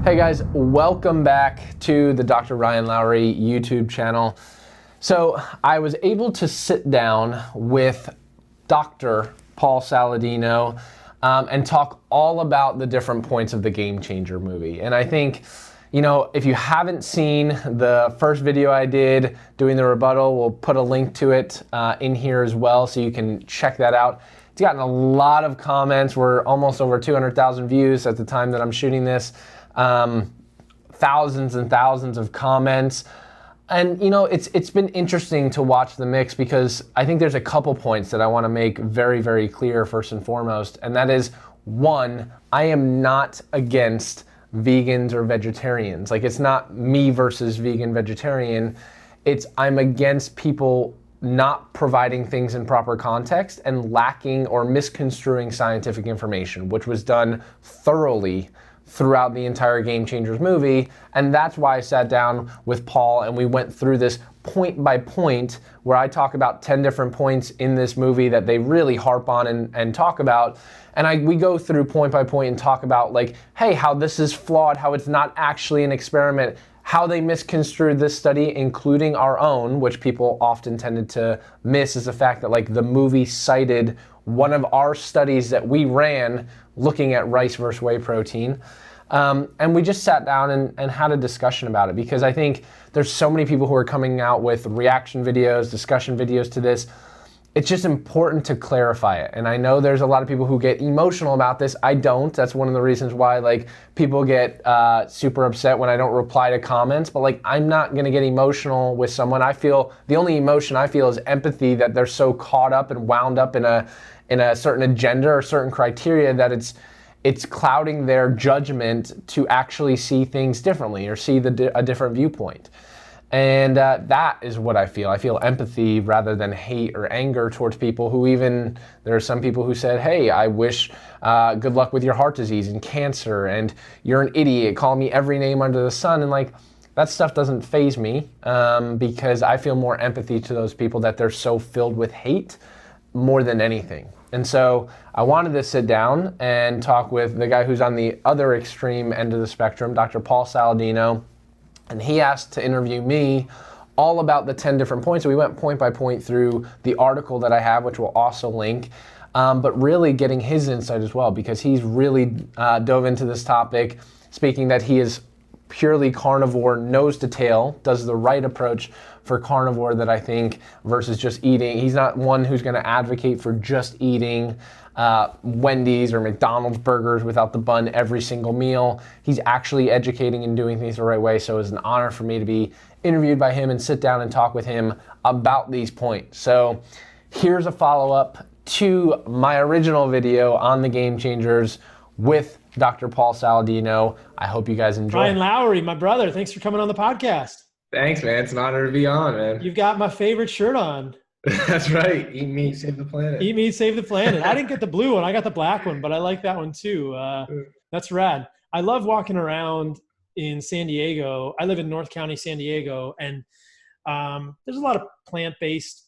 Hey guys, welcome back to the Dr. Ryan Lowery YouTube channel. So I was able to sit down with Dr. Paul Saladino and talk all about the different points of the Game Changer movie. And I think, you know, if you haven't seen the first video I did doing the rebuttal, we'll put a link to it in here as well so you can check that out. It's gotten a lot of comments. We're almost over 200,000 views at the time that I'm shooting this. Thousands and thousands of comments. And you know, it's been interesting to watch the mix because I think there's a couple points that I want to make very, very clear first and foremost. And that is, one, I am not against vegans or vegetarians. Like, it's not me versus vegan, vegetarian. It's I'm against people not providing things in proper context and lacking or misconstruing scientific information, which was done thoroughly throughout the entire Game Changers movie. And that's why I sat down with Paul and we went through this point by point where I talk about 10 different points in this movie that they really harp on and talk about. And we go through point by point and talk about, like, hey, how this is flawed, how it's not actually an experiment, how they misconstrued this study, including our own, which people often tended to miss, is the fact that, like, the movie cited one of our studies that we ran looking at rice versus whey protein. And we just sat down and had a discussion about it, because I think there's so many people who are coming out with reaction videos, discussion videos to this. It's just important to clarify it. And I know there's a lot of people who get emotional about this. I don't. That's one of the reasons why, like, people get super upset when I don't reply to comments. But, like, I'm not gonna get emotional with someone. I feel the only emotion I feel is empathy, that they're so caught up and wound up in a certain agenda or certain criteria that it's clouding their judgment to actually see things differently or see a different viewpoint. And that is what I feel. I feel empathy rather than hate or anger towards people who there are some people who said, hey, I wish good luck with your heart disease and cancer, and you're an idiot, call me every name under the sun. And, like, that stuff doesn't faze me because I feel more empathy to those people that they're so filled with hate more than anything. And so I wanted to sit down and talk with the guy who's on the other extreme end of the spectrum, Dr. Paul Saladino. And he asked to interview me all about the 10 different points. So we went point by point through the article that I have, which we'll also link, but really getting his insight as well, because he's really dove into this topic, speaking that he is purely carnivore, nose to tail, does the right approach for carnivore that I think, versus just eating. He's not one who's going to advocate for just eating Wendy's or McDonald's burgers without the bun every single meal. He's actually educating and doing things the right way. So it's an honor for me to be interviewed by him and sit down and talk with him about these points. So here's a follow-up to my original video on the Game Changers with Dr. Paul Saladino. I hope you guys enjoy. Ryan Lowery, my brother, thanks for coming on the podcast. Thanks, man. It's an honor to be on, man. You've got my favorite shirt on. That's right. Eat meat, save the planet. Eat meat, save the planet. I didn't get the blue one. I got the black one, but I like that one too. That's rad. I love walking around in San Diego. I live in North County, San Diego, and there's a lot of plant-based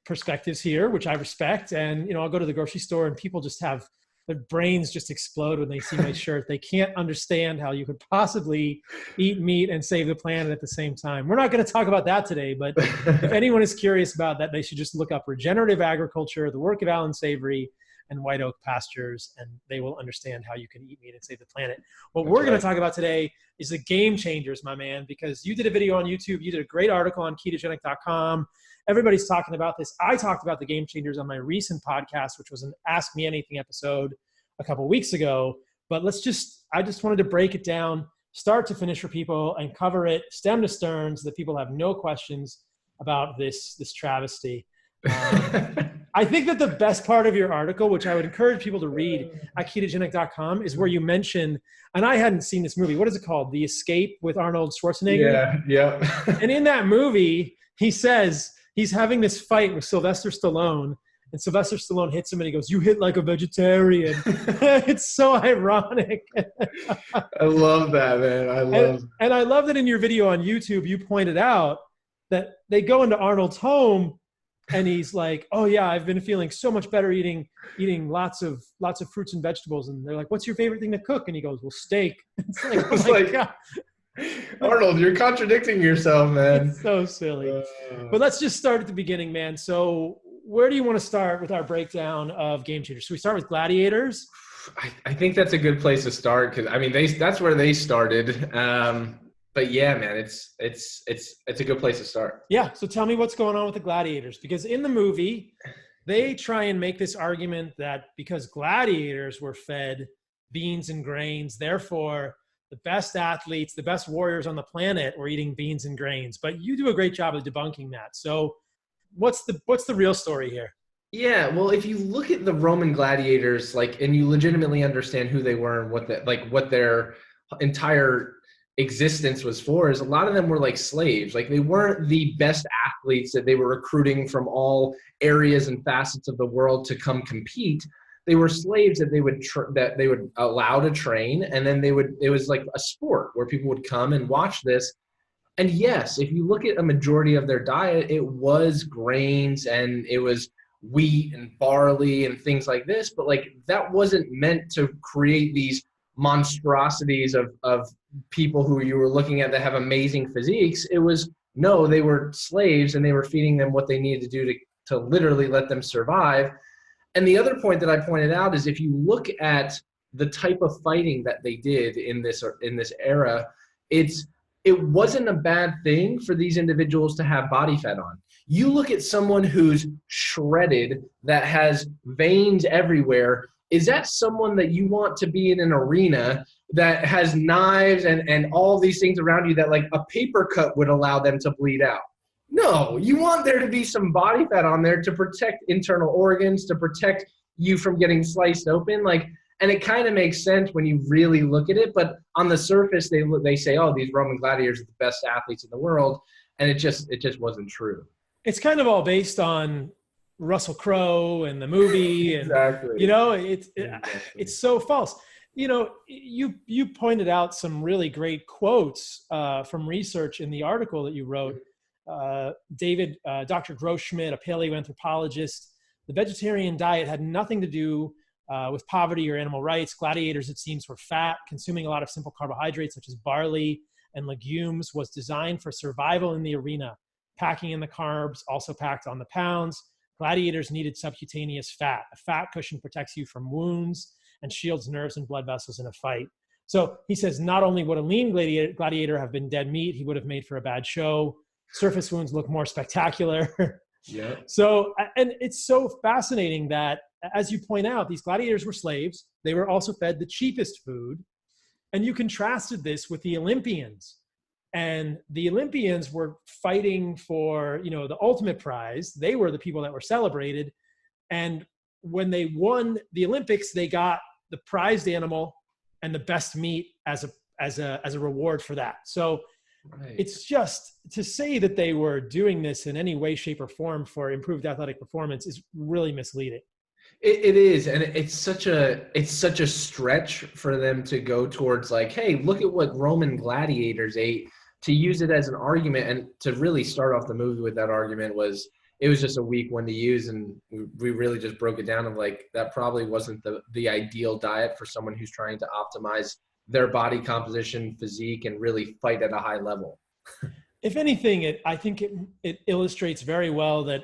perspectives here, which I respect. And, you know, I'll go to the grocery store and people just have their brains just explode when they see my shirt. They can't understand how you could possibly eat meat and save the planet at the same time. We're not going to talk about that today, but if anyone is curious about that, they should just look up regenerative agriculture, the work of Alan Savory, and White Oak Pastures, and they will understand how you can eat meat and save the planet. What we're going to talk about today is the Game Changers, my man, because you did a video on YouTube. You did a great article on ketogenic.com. Everybody's talking about this. I talked about the Game Changers on my recent podcast, which was an Ask Me Anything episode a couple of weeks ago. But I just wanted to break it down, start to finish for people, and cover it stem to stern so that people have no questions about this travesty. I think that the best part of your article, which I would encourage people to read at ketogenic.com, is where you mention, and I hadn't seen this movie, what is it called? The Escape with Arnold Schwarzenegger? Yeah. And in that movie, he says he's having this fight with Sylvester Stallone, and Sylvester Stallone hits him and he goes, "You hit like a vegetarian." It's so ironic. I love that, man. And I love that in your video on YouTube, you pointed out that they go into Arnold's home And he's like, oh yeah, I've been feeling so much better eating lots of fruits and vegetables. And they're like, what's your favorite thing to cook? And he goes, well, steak. It's like, oh my God. Arnold, you're contradicting yourself, man. It's so silly. But let's just start at the beginning, man. So where do you want to start with our breakdown of Game Changers? Should we start with Gladiators? I think that's a good place to start because I mean that's where they started. But yeah, man, it's a good place to start. Yeah. So tell me what's going on with the Gladiators, because in the movie they try and make this argument that because gladiators were fed beans and grains, therefore the best athletes, the best warriors on the planet were eating beans and grains. But you do a great job of debunking that. So what's the real story here? Yeah, well, if you look at the Roman gladiators, like, and you legitimately understand who they were and what their entire existence was for, is a lot of them were like slaves. Like, they weren't the best athletes that they were recruiting from all areas and facets of the world to come compete. They were slaves that they would allow to train, and then it was like a sport where people would come and watch this. And yes, if you look at a majority of their diet, it was grains and it was wheat and barley and things like this, but like that wasn't meant to create these monstrosities of people who you were looking at that have amazing physiques. It was, no, they were slaves and they were feeding them what they needed to do to literally let them survive. And the other point that I pointed out is if you look at the type of fighting that they did in this era, it wasn't a bad thing for these individuals to have body fat on. You look at someone who's shredded, that has veins everywhere. Is that someone that you want to be in an arena that has knives and all these things around you that like a paper cut would allow them to bleed out? No, you want there to be some body fat on there to protect internal organs, to protect you from getting sliced open. Like, and it kind of makes sense when you really look at it. But on the surface, they say, oh, these Roman gladiators are the best athletes in the world. And it just wasn't true. It's kind of all based on Russell Crowe and the movie. And, exactly. You know, it's so false. You know, you pointed out some really great quotes from research in the article that you wrote. Dr. Grossschmidt, a paleoanthropologist, the vegetarian diet had nothing to do with poverty or animal rights. Gladiators, it seems, were fat. Consuming a lot of simple carbohydrates such as barley and legumes was designed for survival in the arena. Packing in the carbs, also packed on the pounds. Gladiators needed subcutaneous fat. A fat cushion protects you from wounds and shields nerves and blood vessels in a fight. So he says not only would a lean gladiator have been dead meat, he would have made for a bad show. Surface wounds look more spectacular. Yeah. So, and it's so fascinating that, as you point out, these gladiators were slaves. They were also fed the cheapest food. And you contrasted this with the Olympians. And the Olympians were fighting for, you know, the ultimate prize. They were the people that were celebrated. And when they won the Olympics, they got the prized animal and the best meat as a reward for that. So right. It's just to say that they were doing this in any way, shape, or form for improved athletic performance is really misleading. It is, and it's such a stretch for them to go towards like, hey, look at what Roman gladiators ate. To use it as an argument and to really start off the movie with that argument was just a weak one to use, and we really just broke it down of like that probably wasn't the ideal diet for someone who's trying to optimize their body composition, physique, and really fight at a high level. If anything, I think it illustrates very well that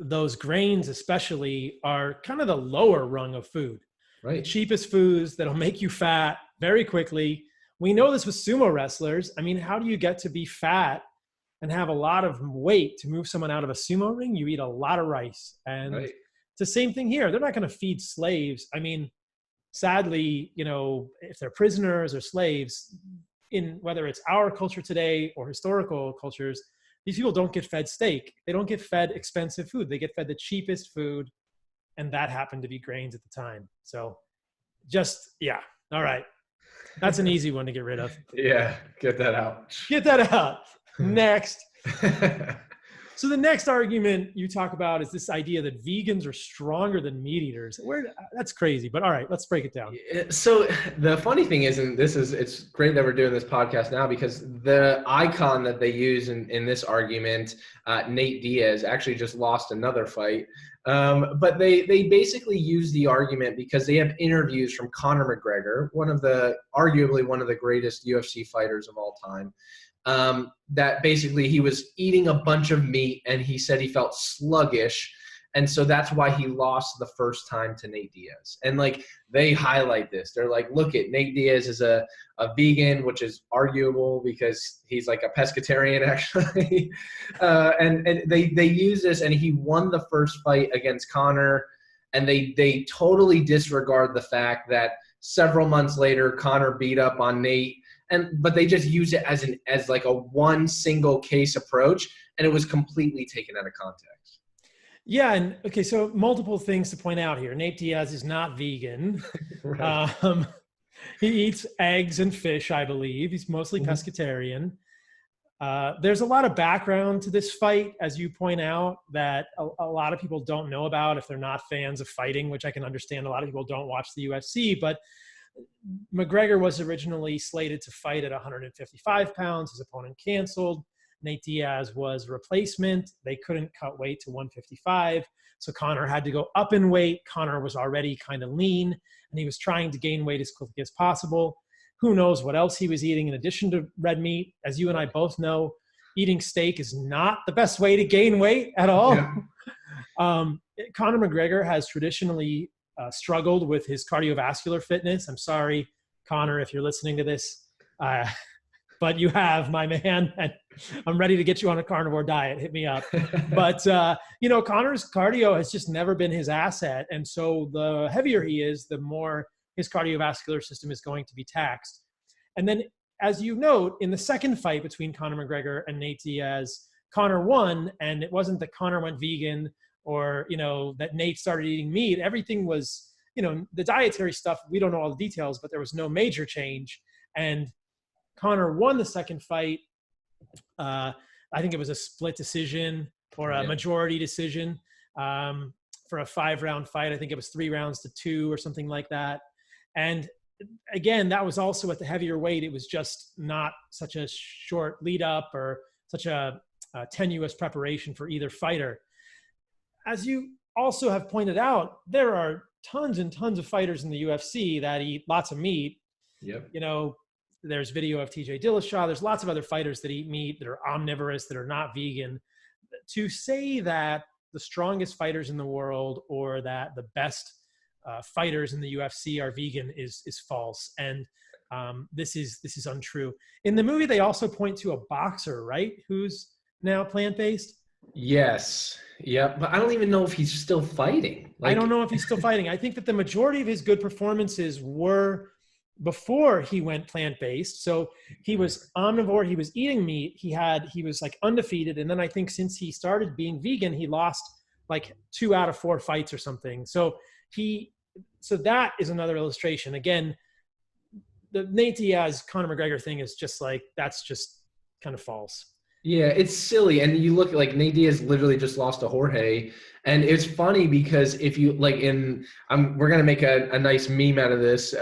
those grains especially are kind of the lower rung of food. Right. The cheapest foods that'll make you fat very quickly. We know this with sumo wrestlers. I mean, how do you get to be fat and have a lot of weight to move someone out of a sumo ring? You eat a lot of rice. And right. It's the same thing here. They're not going to feed slaves. I mean, sadly, you know, if they're prisoners or slaves, in whether it's our culture today or historical cultures, these people don't get fed steak. They don't get fed expensive food. They get fed the cheapest food. And that happened to be grains at the time. So just, yeah. All right. That's an easy one to get rid of. Yeah. Get that out. Get that out. Next. So the next argument you talk about is this idea that vegans are stronger than meat eaters. That's crazy, but all right, let's break it down. So the funny thing is, and it's great that we're doing this podcast now, because the icon that they use in this argument, Nate Diaz, actually just lost another fight. But they basically use the argument because they have interviews from Conor McGregor, arguably one of the greatest UFC fighters of all time. That basically he was eating a bunch of meat and he said he felt sluggish. And so that's why he lost the first time to Nate Diaz. And like, they highlight this. They're like, look at Nate Diaz is a vegan, which is arguable because he's like a pescatarian actually. And they use this, and he won the first fight against Conor. And they totally disregard the fact that several months later, Conor beat up on Nate. But they just use it as like a one single case approach, and it was completely taken out of context. Yeah, and okay, so multiple things to point out here. Nate Diaz is not vegan. Right. He eats eggs and fish, I believe. He's mostly pescatarian. There's a lot of background to this fight, as you point out, that a lot of people don't know about if they're not fans of fighting, which I can understand. A lot of people don't watch the UFC, but McGregor was originally slated to fight at 155 pounds. His opponent canceled. Nate Diaz was replacement. They couldn't cut weight to 155. So Conor had to go up in weight. Conor was already kind of lean, and he was trying to gain weight as quickly as possible. Who knows what else he was eating in addition to red meat. As you and I both know, eating steak is not the best way to gain weight at all. Yeah. Conor McGregor has traditionally struggled with his cardiovascular fitness. I'm sorry, Conor, if you're listening to this. But you have, my man, and I'm ready to get you on a carnivore diet. Hit me up. But, Conor's cardio has just never been his asset. And so the heavier he is, the more his cardiovascular system is going to be taxed. And then, as you note, in the second fight between Conor McGregor and Nate Diaz, Conor won, and it wasn't that Conor went vegan or, that Nate started eating meat. Everything was, the dietary stuff, we don't know all the details, but there was no major change. And Conor won the second fight. I think it was a split decision or a majority decision for a 5-round fight. I think it was 3 rounds to 2 or something like that. And again, that was also at the heavier weight. It was just not such a short lead up or such a tenuous preparation for either fighter. As you also have pointed out, there are tons and tons of fighters in the UFC that eat lots of meat. Yep. There's video of TJ Dillashaw. There's lots of other fighters that eat meat, that are omnivorous, that are not vegan. To say that the strongest fighters in the world or that the best fighters in the UFC are vegan is false. And this is untrue. In the movie, they also point to a boxer, right, who's now plant-based? Yes. Yeah. But I don't even know if he's still fighting. I don't know if he's still fighting. I think that the majority of his good performances were before he went plant-based. So he was omnivore, he was eating meat, he was like undefeated. And then I think since he started being vegan, he lost like 2 out of 4 fights or something. So that is another illustration. Again, the Nate Diaz, Conor McGregor thing is just like, that's just kind of false. Yeah, it's silly. And you look like Nate Diaz literally just lost to Jorge. And it's funny because if you like we're going to make a nice meme out of this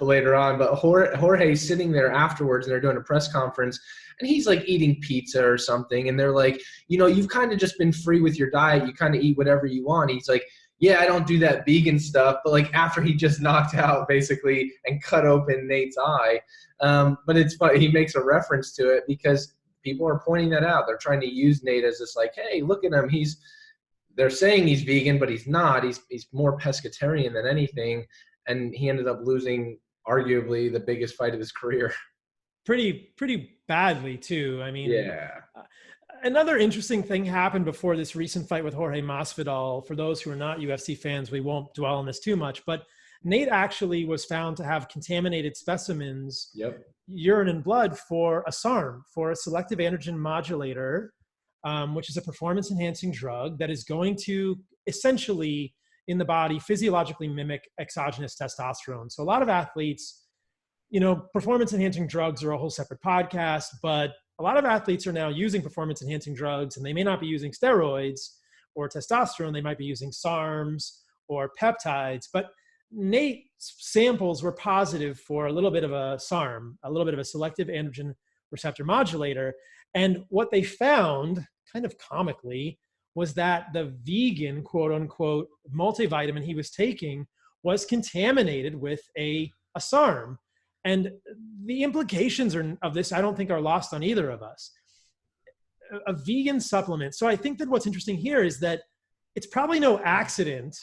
later on, but Jorge's sitting there afterwards and they're doing a press conference and he's like eating pizza or something. And they're like, you've kind of just been free with your diet. You kind of eat whatever you want. He's like, yeah, I don't do that vegan stuff. But like after he just knocked out basically and cut open Nate's eye. But it's funny. He makes a reference to it because people are pointing that out. They're trying to use Nate as this like, hey, look at him. They're saying he's vegan, but he's not. He's more pescatarian than anything. And he ended up losing arguably the biggest fight of his career. Pretty badly too. I mean, yeah. Another interesting thing happened before this recent fight with Jorge Masvidal. For those who are not UFC fans, we won't dwell on this too much, but Nate actually was found to have contaminated specimens, urine and blood, for a SARM, for a selective androgen modulator, which is a performance-enhancing drug that is going to essentially, in the body, physiologically mimic exogenous testosterone. So a lot of athletes, performance-enhancing drugs are a whole separate podcast, but a lot of athletes are now using performance enhancing drugs, and they may not be using steroids or testosterone. They might be using SARMs or peptides, but Nate's samples were positive for a little bit of a SARM, a little bit of a selective androgen receptor modulator. And what they found, kind of comically, was that the vegan, quote unquote, multivitamin he was taking was contaminated with a SARM. And the implications of this, I don't think, are lost on either of us. A vegan supplement. So I think that what's interesting here is that it's probably no accident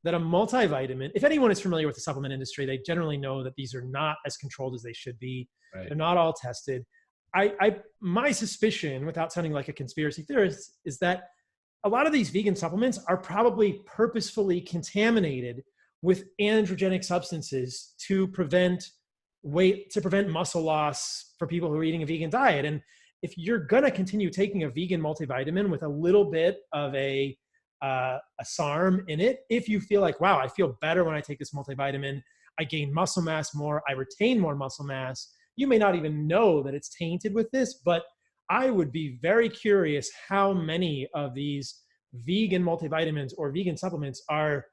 that a multivitamin, if anyone is familiar with the supplement industry, they generally know that these are not as controlled as they should be. Right. They're not all tested. My suspicion, without sounding like a conspiracy theorist, is that a lot of these vegan supplements are probably purposefully contaminated with androgenic substances to prevent muscle loss for people who are eating a vegan diet. And if you're going to continue taking a vegan multivitamin with a little bit of a SARM in it, if you feel like, wow, I feel better when I take this multivitamin, I gain muscle mass more, I retain more muscle mass, you may not even know that it's tainted with this, but I would be very curious how many of these vegan multivitamins or vegan supplements are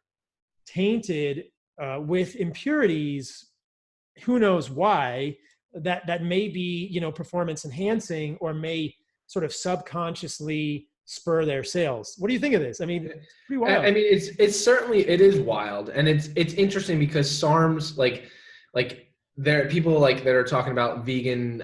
tainted with impurities, who knows why, that may be, performance enhancing or may sort of subconsciously spur their sales. What do you think of this? I mean, it's pretty wild. I mean, it's certainly, it is wild. And it's interesting because SARMs, like there are people that are talking about vegan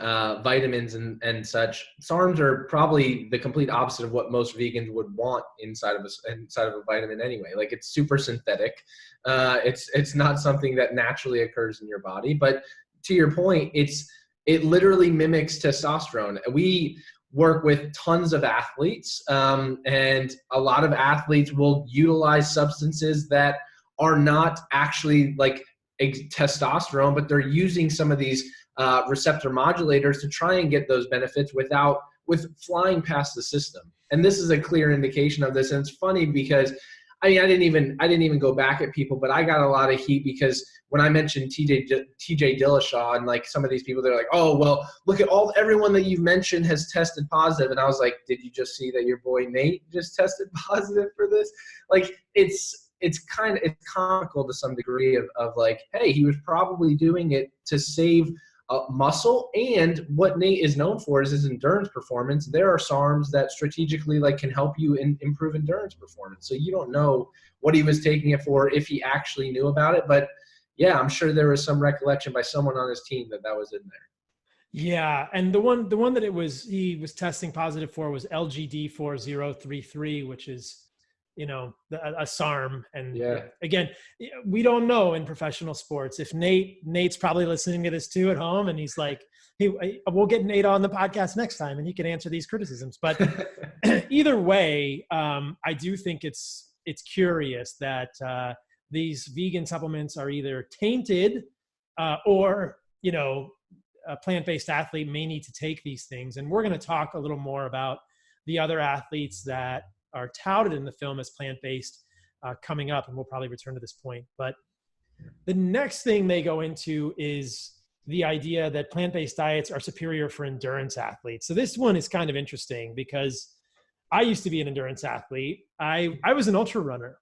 vitamins and such. SARMs are probably the complete opposite of what most vegans would want inside of a vitamin anyway. Like, it's super synthetic. It's not something that naturally occurs in your body. But to your point, it literally mimics testosterone. We work with tons of athletes, and a lot of athletes will utilize substances that are not actually like testosterone, but they're using some of these receptor modulators to try and get those benefits with flying past the system. And this is a clear indication of this. And it's funny because I didn't even go back at people, but I got a lot of heat because when I mentioned TJ Dillashaw and like some of these people, they're like, oh, well, look at everyone that you've mentioned has tested positive. And I was like, did you just see that your boy Nate just tested positive for this? Like, it's comical to some degree of like, hey, he was probably doing it to save muscle. And what Nate is known for is his endurance performance. There are SARMs that strategically can help you improve endurance performance. So you don't know what he was taking it for, if he actually knew about it. But yeah, I'm sure there was some recollection by someone on his team that was in there. Yeah, and the one that he was testing positive for was LGD4033, which is a SARM. And yeah, again, we don't know in professional sports. If Nate's probably listening to this too at home, and he's like, we'll get Nate on the podcast next time and he can answer these criticisms. But either way, I do think it's curious that these vegan supplements are either tainted or, a plant-based athlete may need to take these things. And we're going to talk a little more about the other athletes that are touted in the film as plant-based coming up, and we'll probably return to this point. But the next thing they go into is the idea that plant-based diets are superior for endurance athletes. So this one is kind of interesting because I used to be an endurance athlete. I was an ultra runner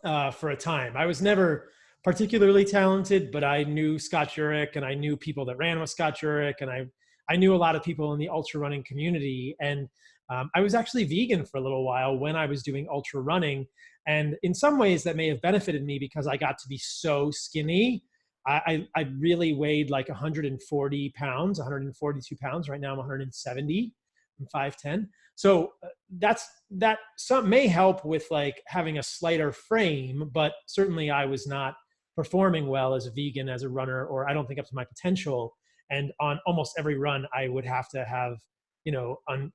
for a time. I was never particularly talented, but I knew Scott Jurek and I knew people that ran with Scott Jurek, and I knew a lot of people in the ultra running community. And I was actually vegan for a little while when I was doing ultra running. And in some ways that may have benefited me because I got to be so skinny. I really weighed like 140 pounds, 142 pounds. Right now I'm 170. I'm 5'10". So that some may help with like having a slighter frame, but certainly I was not performing well as a vegan, as a runner, or I don't think up to my potential. And on almost every run, I would have to have,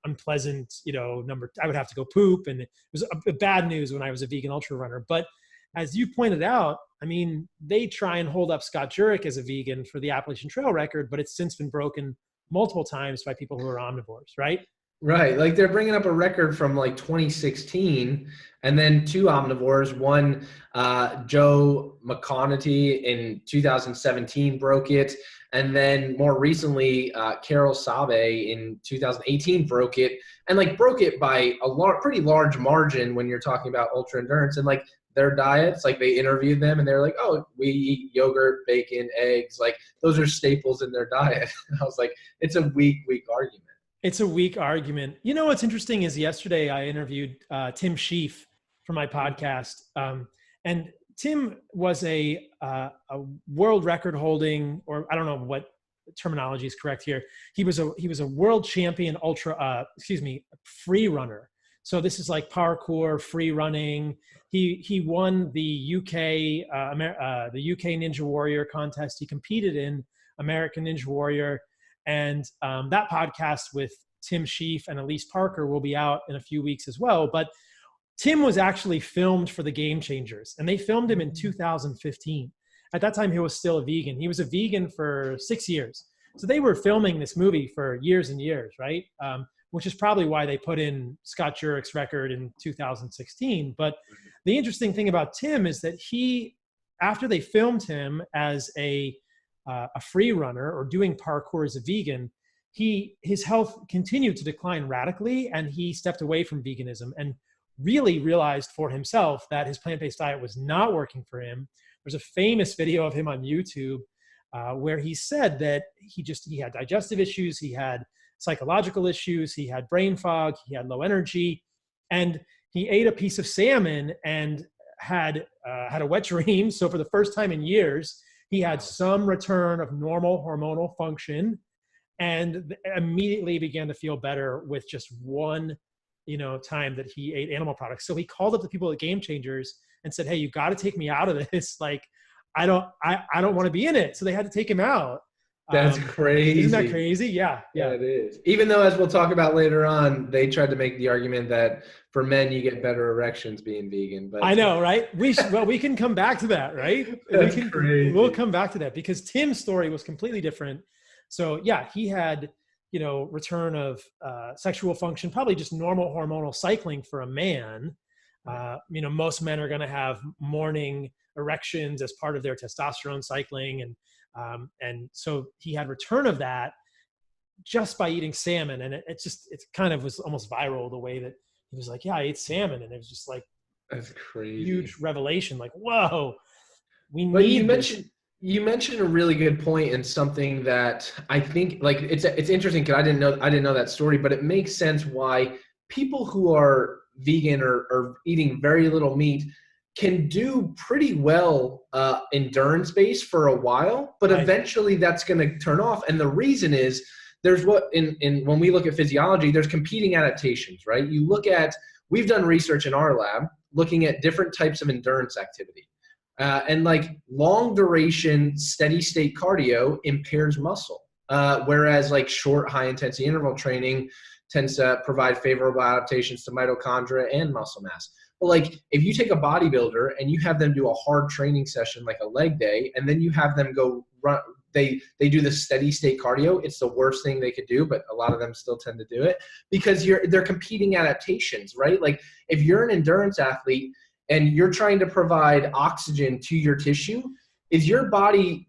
unpleasant, I would have to go poop. And it was a bad news when I was a vegan ultra runner. But as you pointed out, I mean, they try and hold up Scott Jurek as a vegan for the Appalachian Trail record, but it's since been broken multiple times by people who are omnivores, right? Right. Like they're bringing up a record from like 2016, and then two omnivores. One, Joe McConaty in 2017 broke it. And then more recently, Carol Sabe in 2018 broke it, and like broke it by a pretty large margin when you're talking about ultra endurance. And like their diets, like they interviewed them and they're like, oh, we eat yogurt, bacon, eggs. Like those are staples in their diet. I was like, it's a weak argument. It's a weak argument. You know what's interesting is yesterday I interviewed Tim Shieff for my podcast, and Tim was a world record holding, or I don't know what terminology is correct here. He was a world champion free runner. So this is like parkour, free running. He won the UK Ninja Warrior contest. He competed in American Ninja Warrior. And that podcast with Tim Shieff and Elise Parker will be out in a few weeks as well. But Tim was actually filmed for the Game Changers, and they filmed him in 2015. At that time, he was still a vegan. He was a vegan for 6 years. So they were filming this movie for years and years, right? Which is probably why they put in Scott Jurick's record in 2016. But the interesting thing about Tim is that after they filmed him as a free runner or doing parkour as a vegan, his health continued to decline radically, and he stepped away from veganism and really realized for himself that his plant-based diet was not working for him. There's a famous video of him on YouTube where he said that he had digestive issues, he had psychological issues, he had brain fog, he had low energy, and he ate a piece of salmon and had a wet dream. So for the first time in years, he had some return of normal hormonal function, and immediately began to feel better with just one, time that he ate animal products. So he called up the people at Game Changers and said, "Hey, you got to take me out of this. Like, I don't want to be in it." So they had to take him out. That's crazy. Isn't that crazy? Yeah, it is. Even though, as we'll talk about later on, they tried to make the argument that for men you get better erections being vegan. But I know, right? We can come back to that, right? Crazy. We'll come back to that because Tim's story was completely different. So yeah, he had return of sexual function, probably just normal hormonal cycling for a man. Most men are going to have morning erections as part of their testosterone cycling, and so he had return of that just by eating salmon. And it kind of was almost viral the way that he was like, "Yeah, I ate salmon," and it was just like, that's crazy, huge revelation. Like, whoa, you mentioned a really good point, and something that I think like it's interesting because I didn't know that story, but it makes sense why people who are vegan or eating very little meat can do pretty well endurance based for a while, but eventually that's going to turn off. And the reason is there's when we look at physiology, there's competing adaptations, right? We've done research in our lab looking at different types of endurance activity. And like long duration, steady state cardio impairs muscle. Whereas like short, high intensity interval training tends to provide favorable adaptations to mitochondria and muscle mass. But like if you take a bodybuilder and you have them do a hard training session, like a leg day, and then you have them go run, they do the steady state cardio, it's the worst thing they could do, but a lot of them still tend to do it because they're competing adaptations, right? Like if you're an endurance athlete and you're trying to provide oxygen to your tissue, does your body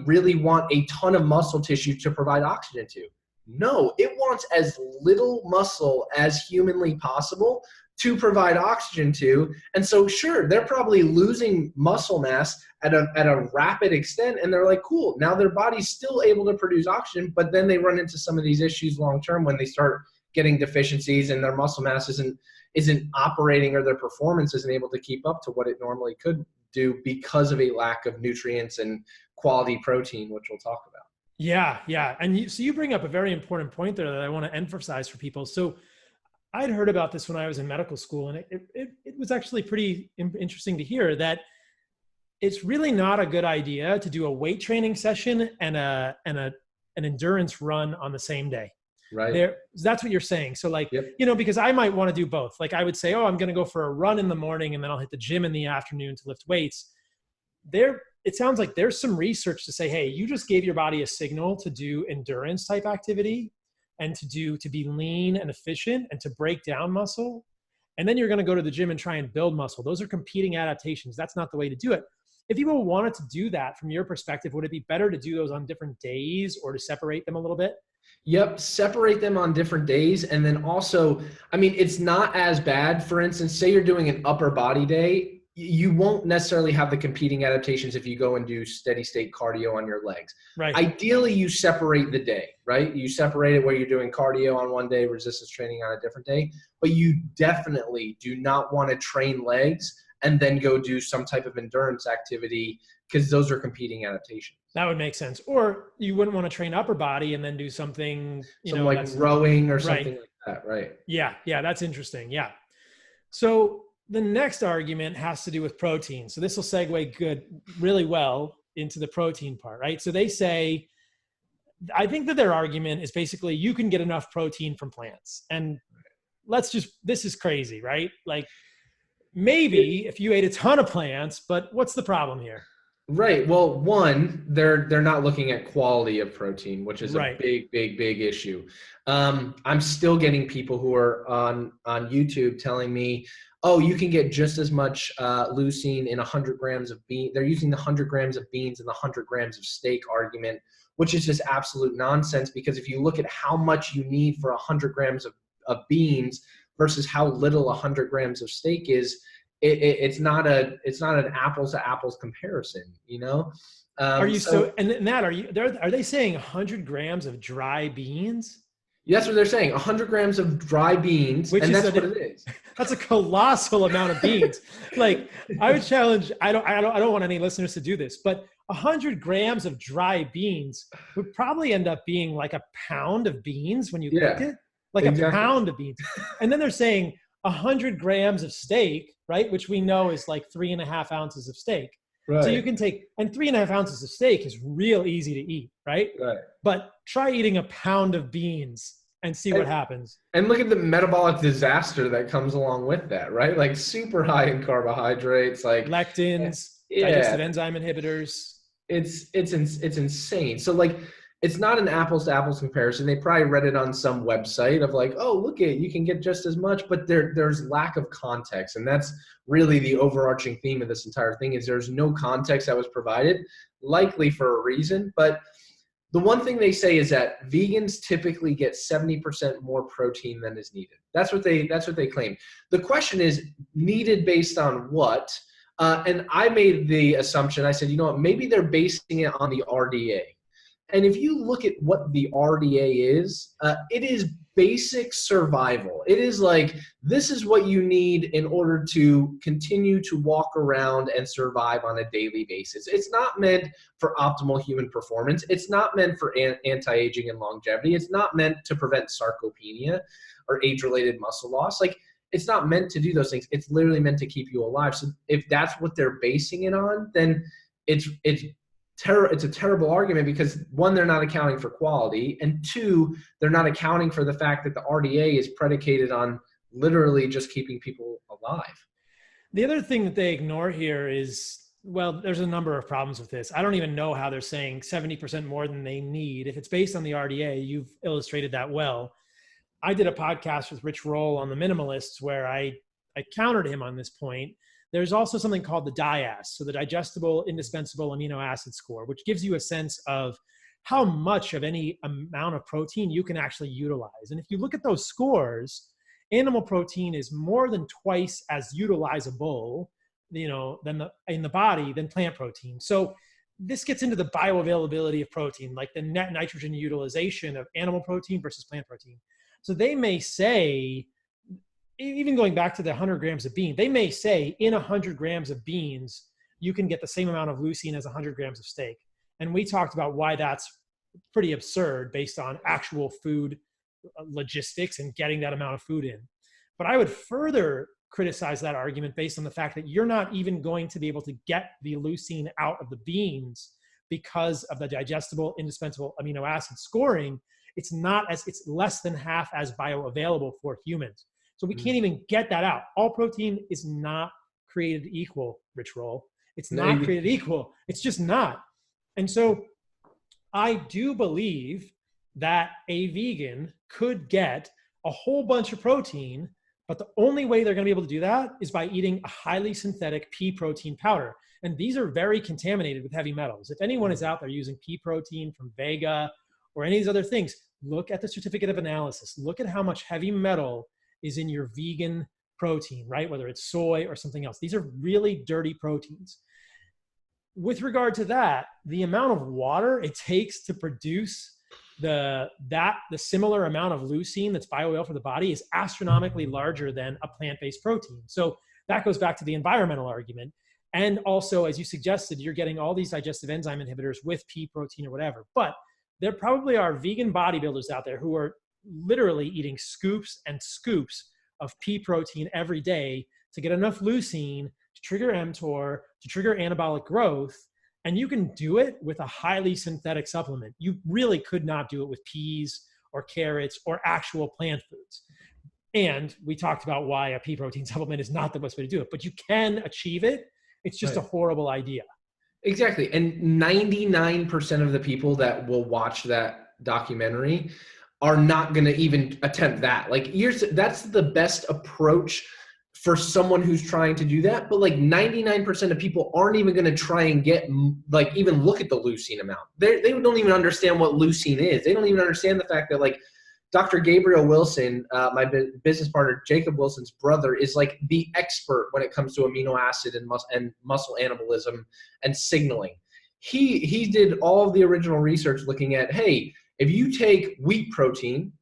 really want a ton of muscle tissue to provide oxygen to? No, it wants as little muscle as humanly possible to provide oxygen to. And so sure, they're probably losing muscle mass at a rapid extent, and they're like, cool, now their body's still able to produce oxygen, but then they run into some of these issues long term when they start getting deficiencies and their muscle mass isn't operating, or their performance isn't able to keep up to what it normally could do because of a lack of nutrients and quality protein, which we'll talk about. Yeah. And so you bring up a very important point there that I want to emphasize for people. So I'd heard about this when I was in medical school, and it was actually pretty interesting to hear that it's really not a good idea to do a weight training session and an endurance run on the same day. Right. That's what you're saying. So like, yep. Because I might want to do both. Like I would say, I'm going to go for a run in the morning and then I'll hit the gym in the afternoon to lift weights. It sounds like there's some research to say, hey, you just gave your body a signal to do endurance type activity, and to be lean and efficient and to break down muscle. And then you're going to go to the gym and try and build muscle. Those are competing adaptations. That's not the way to do it. If people wanted to do that from your perspective, would it be better to do those on different days or to separate them a little bit? Yep, separate them on different days. And then also, I mean, it's not as bad. For instance, say you're doing an upper body day, you won't necessarily have the competing adaptations if you go and do steady state cardio on your legs. Right. Ideally, you separate the day, right? You separate it where you're doing cardio on one day, resistance training on a different day. But you definitely do not want to train legs and then go do some type of endurance activity, because those are competing adaptations. That would make sense. Or you wouldn't want to train upper body and then do something, like rowing or something like that, right? Yeah, that's interesting. Yeah. So the next argument has to do with protein. So this will segue really well into the protein part, right? So they say, I think that their argument is basically you can get enough protein from plants. And this is crazy, right? Like, maybe if you ate a ton of plants, but what's the problem here? Right. Well, one, they're not looking at quality of protein, which is a big issue. I'm still getting people who are on YouTube telling me, oh, you can get just as much leucine in 100 grams of beans. They're using the 100 grams of beans and the 100 grams of steak argument, which is just absolute nonsense, because if you look at how much you need for 100 grams of beans versus how little 100 grams of steak is, it's not an apples to apples comparison, Are they saying 100 grams of dry beans? That's what they're saying. 100 grams of dry beans, and that's what it is. That's a colossal amount of beans. Like, I would challenge. I don't want any listeners to do this, but 100 grams of dry beans would probably end up being like a pound of beans when you cooked it. Like exactly. A pound of beans. And then they're saying 100 grams of steak, right? Which we know is like 3.5 ounces of steak. Right. So you can take, and 3.5 ounces of steak is real easy to eat, right? Right. But try eating a pound of beans and see what happens. And look at the metabolic disaster that comes along with that, right? Like super high in carbohydrates, like lectins, digestive enzyme inhibitors. It's insane. So like, it's not an apples to apples comparison. They probably read it on some website of like, oh, look at, you can get just as much, but there's lack of context. And that's really the overarching theme of this entire thing, is there's no context that was provided, likely for a reason. But the one thing they say is that vegans typically get 70% more protein than is needed. That's what they claim. The question is, needed based on what? And I made the assumption, I said, you know what, maybe they're basing it on the RDA. And if you look at what the RDA is, it is basic survival. It is like, this is what you need in order to continue to walk around and survive on a daily basis. It's not meant for optimal human performance. It's not meant for anti-aging and longevity. It's not meant to prevent sarcopenia or age-related muscle loss. Like, it's not meant to do those things. It's literally meant to keep you alive. So if that's what they're basing it on, then it's a terrible argument, because one, they're not accounting for quality, and two, they're not accounting for the fact that the RDA is predicated on literally just keeping people alive. The other thing that they ignore here is, well, there's a number of problems with this. I don't even know how they're saying 70% more than they need. If it's based on the RDA, you've illustrated that well. I did a podcast with Rich Roll on the minimalists where I countered him on this point. There's also something called the Diaz, so the digestible indispensable amino acid score, which gives you a sense of how much of any amount of protein you can actually utilize. And if you look at those scores, animal protein is more than twice as utilizable, in the body than plant protein. So this gets into the bioavailability of protein, like the net nitrogen utilization of animal protein versus plant protein. So they may say, even going back to the 100 grams of beans, they may say in 100 grams of beans, you can get the same amount of leucine as 100 grams of steak. And we talked about why that's pretty absurd based on actual food logistics and getting that amount of food in. But I would further criticize that argument based on the fact that you're not even going to be able to get the leucine out of the beans because of the digestible indispensable amino acid scoring. It's less than half as bioavailable for humans. So we can't even get that out. All protein is not created equal, Rich Roll. It's not created equal. It's just not. And so I do believe that a vegan could get a whole bunch of protein, but the only way they're going to be able to do that is by eating a highly synthetic pea protein powder. And these are very contaminated with heavy metals. If anyone is out there using pea protein from Vega or any of these other things, look at the certificate of analysis. Look at how much heavy metal is in your vegan protein, right? Whether it's soy or something else. These are really dirty proteins. With regard to that, the amount of water it takes to produce the similar amount of leucine that's bioavailable for the body is astronomically larger than a plant-based protein. So that goes back to the environmental argument. And also, as you suggested, you're getting all these digestive enzyme inhibitors with pea protein or whatever. But there probably are vegan bodybuilders out there who are literally eating scoops and scoops of pea protein every day to get enough leucine to trigger mTOR, to trigger anabolic growth. And you can do it with a highly synthetic supplement. You really could not do it with peas or carrots or actual plant foods. And we talked about why a pea protein supplement is not the best way to do it, but you can achieve it. It's just a horrible idea. Exactly. And 99% of the people that will watch that documentary are not going to even attempt that. Like, that's the best approach for someone who's trying to do that. But like 99% of people aren't even going to try and get, like, even look at the leucine amount. They don't even understand what leucine is. They don't even understand the fact that, like, Dr. Gabriel Wilson, my business partner, Jacob Wilson's brother, is like the expert when it comes to amino acid and muscle anabolism and signaling. He did all of the original research looking at, hey, if you take wheat protein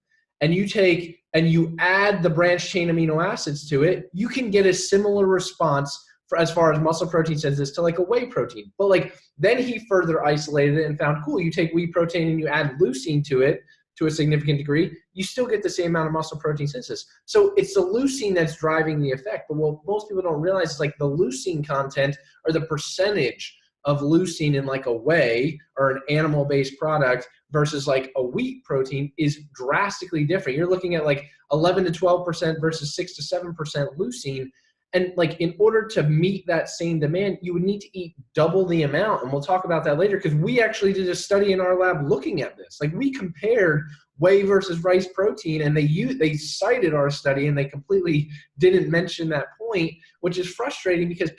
and you add the branched chain amino acids to it, you can get a similar response for as far as muscle protein synthesis to like a whey protein. But like then he further isolated it and found, cool, you take wheat protein and you add leucine to it to a significant degree, you still get the same amount of muscle protein synthesis. So it's the leucine that's driving the effect. But what most people don't realize is like the leucine content or the percentage of leucine in like a whey or an animal-based product versus like a wheat protein is drastically different. You're looking at like 11 to 12% versus 6 to 7% leucine. And like in order to meet that same demand, you would need to eat double the amount. And we'll talk about that later because we actually did a study in our lab looking at this. Like we compared whey versus rice protein and they cited our study and they completely didn't mention that point, which is frustrating because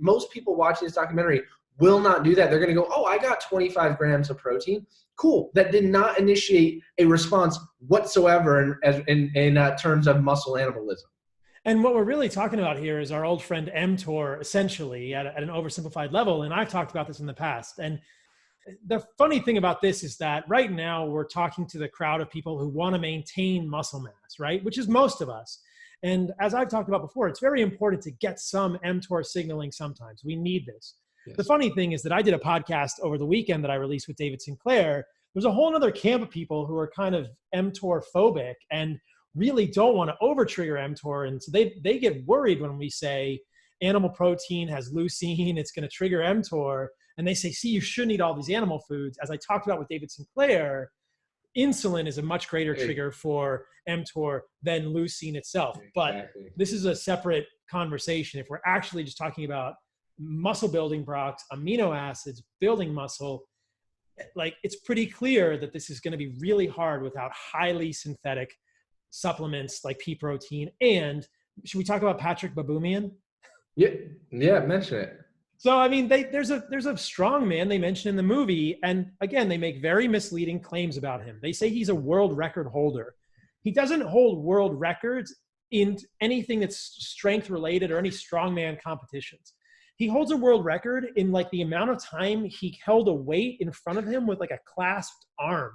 most people watching this documentary will not do that. They're going to go, oh, I got 25 grams of protein. Cool. That did not initiate a response whatsoever in terms of muscle anabolism. And what we're really talking about here is our old friend mTOR, essentially at an oversimplified level. And I've talked about this in the past. And the funny thing about this is that right now we're talking to the crowd of people who want to maintain muscle mass, right? Which is most of us. And as I've talked about before, it's very important to get some mTOR signaling sometimes. We need this. Yes. The funny thing is that I did a podcast over the weekend that I released with David Sinclair. There's a whole other camp of people who are kind of mTOR phobic and really don't want to over trigger mTOR. And so they get worried when we say animal protein has leucine, it's going to trigger mTOR. And they say, see, you shouldn't eat all these animal foods. As I talked about with David Sinclair, insulin is a much greater trigger for mTOR than leucine itself. Exactly. But this is a separate conversation. If we're actually just talking about muscle building products, amino acids, building muscle, like it's pretty clear that this is going to be really hard without highly synthetic supplements like pea protein. And should we talk about Patrick Baboumian? Yeah, mention it. So, I mean, there's a strong man they mention in the movie. And again, they make very misleading claims about him. They say he's a world record holder. He doesn't hold world records in anything that's strength related or any strongman competitions. He holds a world record in like the amount of time he held a weight in front of him with like a clasped arm.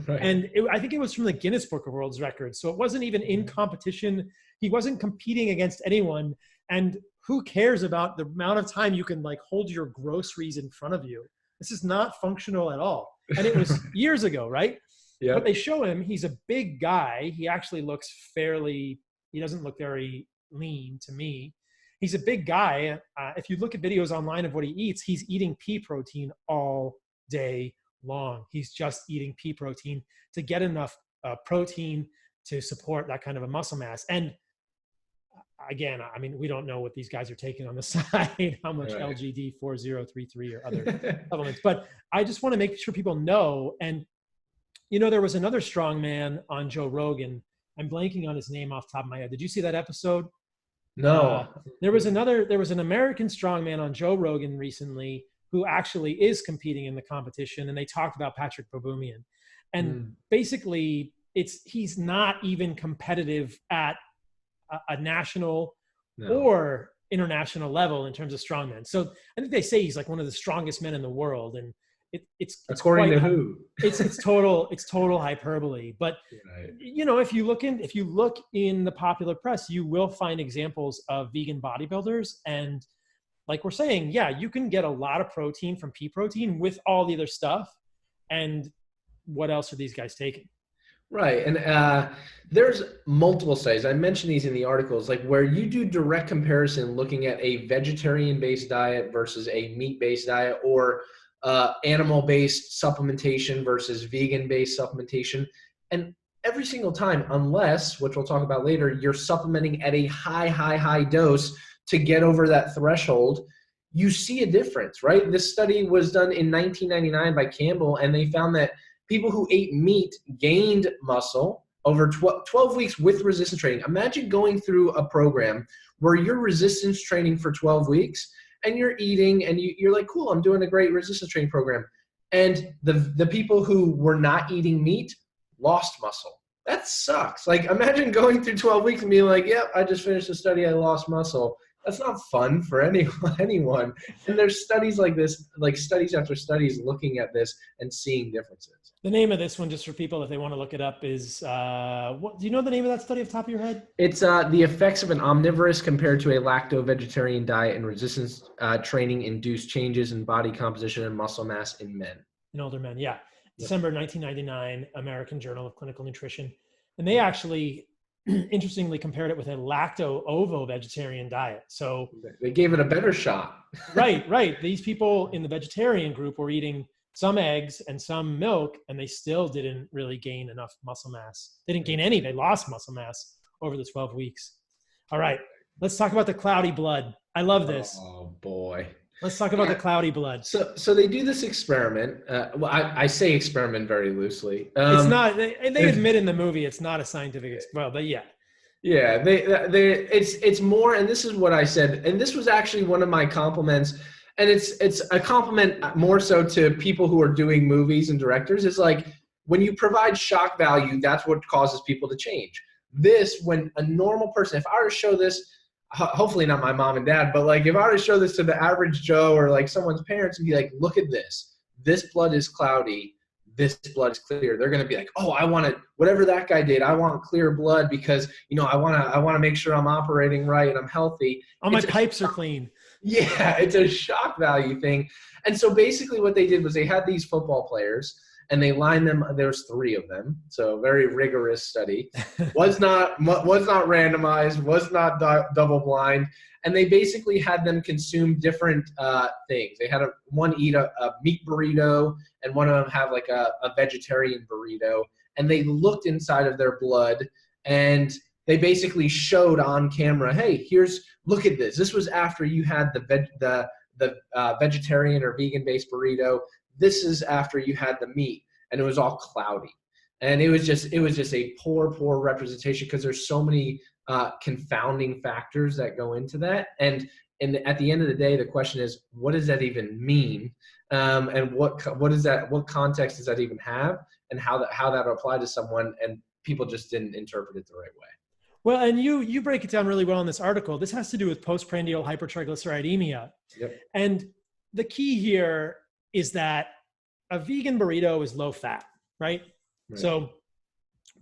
Right. And I think it was from the Guinness Book of World Records. So it wasn't even in competition. He wasn't competing against anyone. And who cares about the amount of time you can like hold your groceries in front of you? This is not functional at all. And it was years ago, right? Yeah. But they show him, he's a big guy. He actually looks he doesn't look very lean to me. He's a big guy. If you look at videos online of what he eats, he's eating pea protein all day long. He's just eating pea protein to get enough protein to support that kind of a muscle mass. And again, I mean, we don't know what these guys are taking on the side, how much LGD 4033 or other supplements, but I just want to make sure people know. And You know, there was another strong man on Joe Rogan. I'm blanking on his name off the top of my head. Did you see that episode? No. There was an American strongman on Joe Rogan recently who actually is competing in the competition, and they talked about Patrick Baboumian. And basically, he's not even competitive at a national or international level in terms of strongmen. So I think they say he's like one of the strongest men in the world, and it's according to who? It's total hyperbole. But you know, if you look in the popular press, you will find examples of vegan bodybuilders, and like we're saying, yeah, you can get a lot of protein from pea protein with all the other stuff. And what else are these guys taking? Right. And there's multiple studies. I mentioned these in the articles, like where you do direct comparison looking at a vegetarian-based diet versus a meat-based diet, or animal-based supplementation versus vegan-based supplementation. And every single time, unless, which we'll talk about later, you're supplementing at a high dose to get over that threshold, you see a difference, right? This study was done in 1999 by Campbell, and they found that people who ate meat gained muscle over 12 weeks with resistance training. Imagine going through a program where you're resistance training for 12 weeks and you're eating and you're like, cool, I'm doing a great resistance training program. And the people who were not eating meat lost muscle. That sucks. Like, imagine going through 12 weeks and being like, yep, I just finished a study, I lost muscle. That's not fun for anyone. And there's studies like this, like studies after studies looking at this and seeing differences. The name of this one, just for people if they want to look it up, is what? Do you know the name of that study off the top of your head? It's the effects of an omnivorous compared to a lacto-vegetarian diet and resistance training induced changes in body composition and muscle mass in men. In older men, yeah. December 1999, American Journal of Clinical Nutrition. And they actually, interestingly, compared it with a lacto-ovo-vegetarian diet. So they gave it a better shot. Right. These people in the vegetarian group were eating some eggs and some milk, and they still didn't really gain enough muscle mass. They didn't gain any. They lost muscle mass over the 12 weeks. All right, let's talk about the cloudy blood. I love this. Oh, boy. Let's talk about the cloudy blood. So they do this experiment. Well, I say experiment very loosely. It's not. They admit in the movie it's not a scientific experiment, but yeah. Yeah, it's more, and this is what I said, and this was actually one of my compliments, and it's a compliment more so to people who are doing movies and directors. It's like, when you provide shock value, that's what causes people to change. This, when a normal person, if I were to show this, hopefully not my mom and dad, but like if I were to show this to the average Joe or like someone's parents and be like, look at this blood is cloudy, this blood is clear, they're going to be like, oh, I want it, whatever that guy did, I want clear blood because, you know, I want to make sure I'm operating right and I'm healthy. All my pipes are clean. Yeah, it's a shock value thing. And so basically what they did was they had these football players and they lined them. There's 3 of them. So very rigorous study. Was not randomized, was not double blind. And they basically had them consume different things. They had one eat a meat burrito and one of them have like a vegetarian burrito. And they looked inside of their blood and they basically showed on camera, hey, look at this. This was after you had the vegetarian or vegan-based burrito. This is after you had the meat, and it was all cloudy. And it was just a poor representation because there's so many confounding factors that go into that. And at the end of the day, the question is, what does that even mean? And what context does that even have? And how that apply to someone? And people just didn't interpret it the right way. Well, and you break it down really well in this article. This has to do with postprandial hypertriglyceridemia. Yep. And the key here is that a vegan burrito is low fat, right? So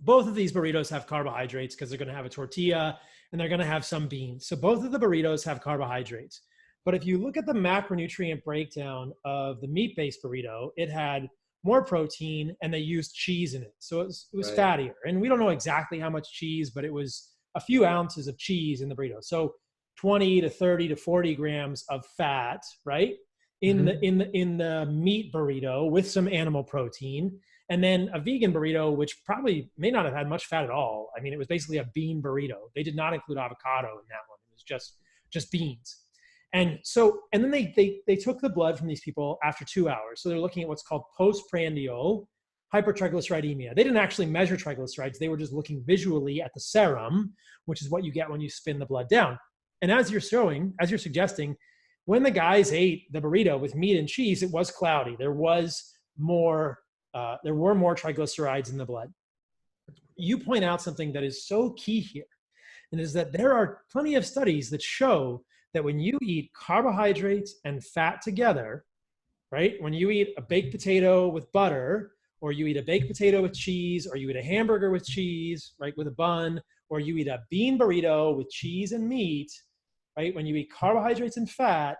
both of these burritos have carbohydrates because they're going to have a tortilla and they're going to have some beans. So both of the burritos have carbohydrates. But if you look at the macronutrient breakdown of the meat-based burrito, it had more protein and they used cheese in it. So it was fattier. And we don't know exactly how much cheese, but it was a few ounces of cheese in the burrito. So 20 to 30 to 40 grams of fat, right? In the meat burrito with some animal protein. And then a vegan burrito, which probably may not have had much fat at all. I mean, it was basically a bean burrito. They did not include avocado in that one. It was just beans. And then they took the blood from these people after 2 hours. So they're looking at what's called postprandial hypertriglyceridemia. They didn't actually measure triglycerides. They were just looking visually at the serum, which is what you get when you spin the blood down. And as you're suggesting, when the guys ate the burrito with meat and cheese, it was cloudy. There were more triglycerides in the blood. You point out something that is so key here, and is that there are plenty of studies that show that when you eat carbohydrates and fat together, right? When you eat a baked potato with butter, or you eat a baked potato with cheese, or you eat a hamburger with cheese, right, with a bun, or you eat a bean burrito with cheese and meat, right? When you eat carbohydrates and fat,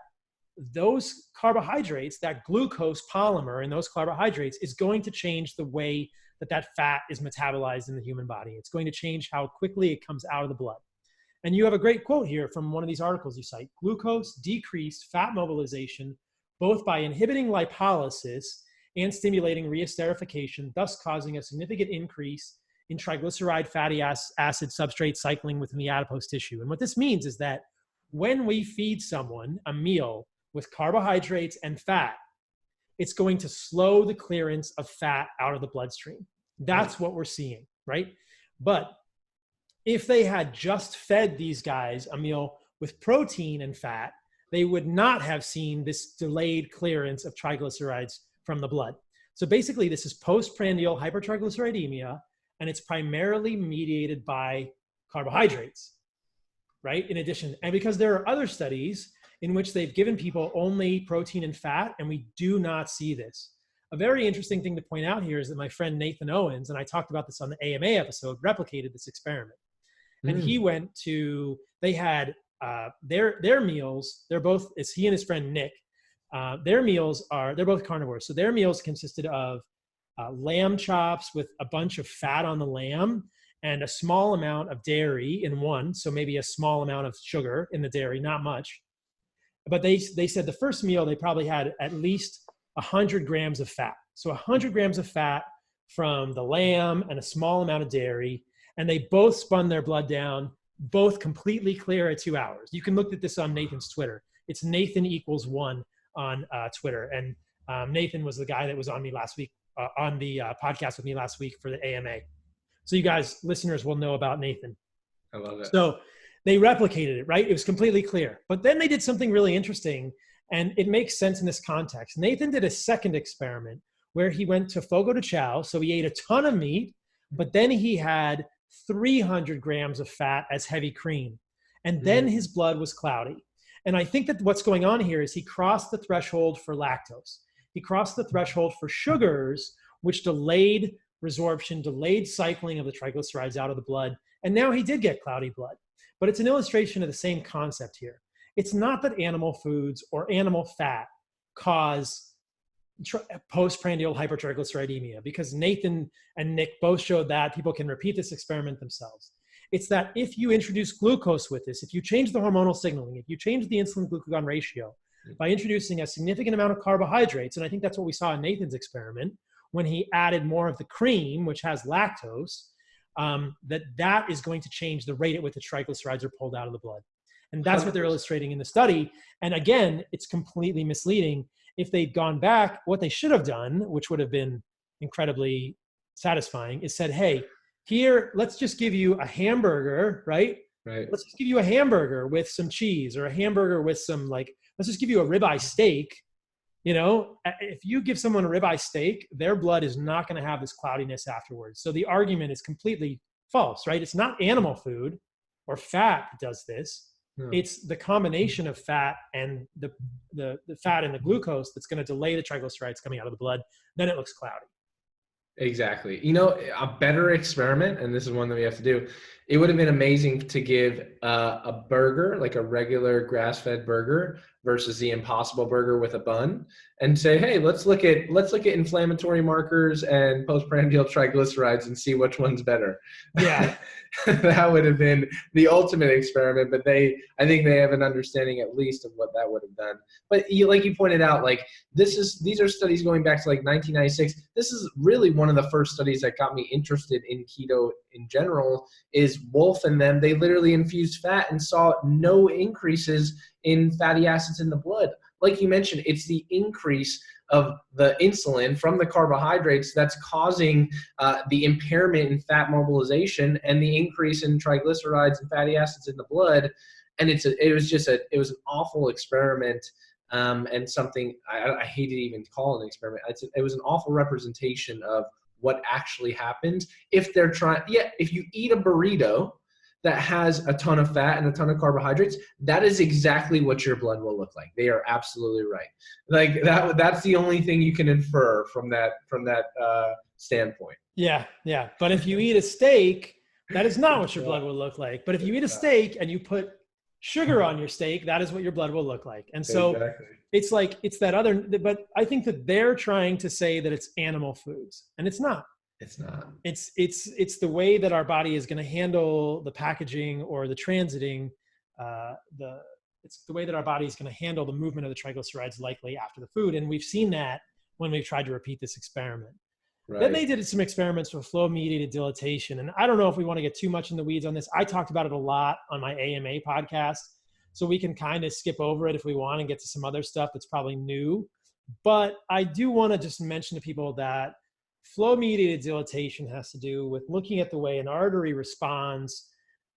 those carbohydrates, that glucose polymer in those carbohydrates is going to change the way that fat is metabolized in the human body. It's going to change how quickly it comes out of the blood. And you have a great quote here from one of these articles you cite. Glucose decreased fat mobilization both by inhibiting lipolysis and stimulating reesterification, thus causing a significant increase in triglyceride fatty acid substrate cycling within the adipose tissue. And what this means is that when we feed someone a meal with carbohydrates and fat, it's going to slow the clearance of fat out of the bloodstream. That's what we're seeing, right? But if they had just fed these guys a meal with protein and fat, they would not have seen this delayed clearance of triglycerides from the blood. So basically, this is postprandial hypertriglyceridemia, and it's primarily mediated by carbohydrates, right? In addition, and because there are other studies in which they've given people only protein and fat, and we do not see this. A very interesting thing to point out here is that my friend Nathan Owens, and I talked about this on the AMA episode, replicated this experiment. And he went to, they had their meals, it's he and his friend Nick, their meals they're both carnivores. So their meals consisted of lamb chops with a bunch of fat on the lamb and a small amount of dairy in one. So maybe a small amount of sugar in the dairy, not much. But they said the first meal, they probably had at least 100 grams of fat. So 100 grams of fat from the lamb and a small amount of dairy. And they both spun their blood down, both completely clear at 2 hours. You can look at this on Nathan's Twitter. It's Nathan=1 on Twitter. And Nathan was the guy that was on me last week, on the podcast with me last week for the AMA. So you guys, listeners, will know about Nathan. I love it. So they replicated it, right? It was completely clear. But then they did something really interesting, and it makes sense in this context. Nathan did a second experiment where he went to fogo de chao. So he ate a ton of meat, but then he had 300 grams of fat as heavy cream. And then his blood was cloudy. And I think that what's going on here is he crossed the threshold for lactose. He crossed the threshold for sugars, which delayed resorption, delayed cycling of the triglycerides out of the blood. And now he did get cloudy blood. But it's an illustration of the same concept here. It's not that animal foods or animal fat cause postprandial hypertriglyceridemia, because Nathan and Nick both showed that. People can repeat this experiment themselves. It's that if you introduce glucose with this, if you change the hormonal signaling, if you change the insulin-glucagon ratio by introducing a significant amount of carbohydrates, and I think that's what we saw in Nathan's experiment, when he added more of the cream, which has lactose, that is going to change the rate at which the triglycerides are pulled out of the blood. And that's what they're illustrating in the study. And again, it's completely misleading. If they'd gone back, what they should have done, which would have been incredibly satisfying, is said, hey, here, let's just give you a hamburger, right? Right. Let's just give you a hamburger with some cheese, or a hamburger with some, let's just give you a ribeye steak. You know, if you give someone a ribeye steak, their blood is not going to have this cloudiness afterwards. So the argument is completely false, right? It's not animal food or fat that does this. No. It's the combination of fat and the fat and the glucose that's going to delay the triglycerides coming out of the blood. Then it looks cloudy. Exactly. You know, a better experiment, and this is one that we have to do, it would have been amazing to give a burger, like a regular grass-fed burger, versus the Impossible Burger with a bun, and say, hey, let's look at inflammatory markers and postprandial triglycerides and see which one's better. Yeah. That would have been the ultimate experiment, but I think they have an understanding at least of what that would have done. But like you pointed out, these are studies going back to 1996. This is really one of the first studies that got me interested in keto in general. Is Wolf and them, they literally infused fat and saw no increases in fatty acids in the blood. like you mentioned, it's the increase of the insulin from the carbohydrates that's causing the impairment in fat mobilization and the increase in triglycerides and fatty acids in the blood. And it was an awful experiment, and something I hate to even call it an experiment. It was an awful representation of what actually happens if they're trying. Yeah, if you eat a burrito that has a ton of fat and a ton of carbohydrates, that is exactly what your blood will look like. They are absolutely right. Like that's the only thing you can infer from that standpoint. Yeah. But if you eat a steak, that is not what your blood will look like. But if you eat a steak and you put sugar on your steak, that is what your blood will look like. And so it's like, it's that other, but I think that they're trying to say that it's animal foods, and it's not. It's not. It's the way that our body is going to handle the packaging or the transiting, it's the way that our body is going to handle the movement of the triglycerides likely after the food. And we've seen that when we've tried to repeat this experiment. Right. Then they did some experiments with flow-mediated dilatation. And I don't know if we want to get too much in the weeds on this. I talked about it a lot on my AMA podcast, so we can kind of skip over it if we want and get to some other stuff that's probably new. But I do want to just mention to people that flow-mediated dilatation has to do with looking at the way an artery responds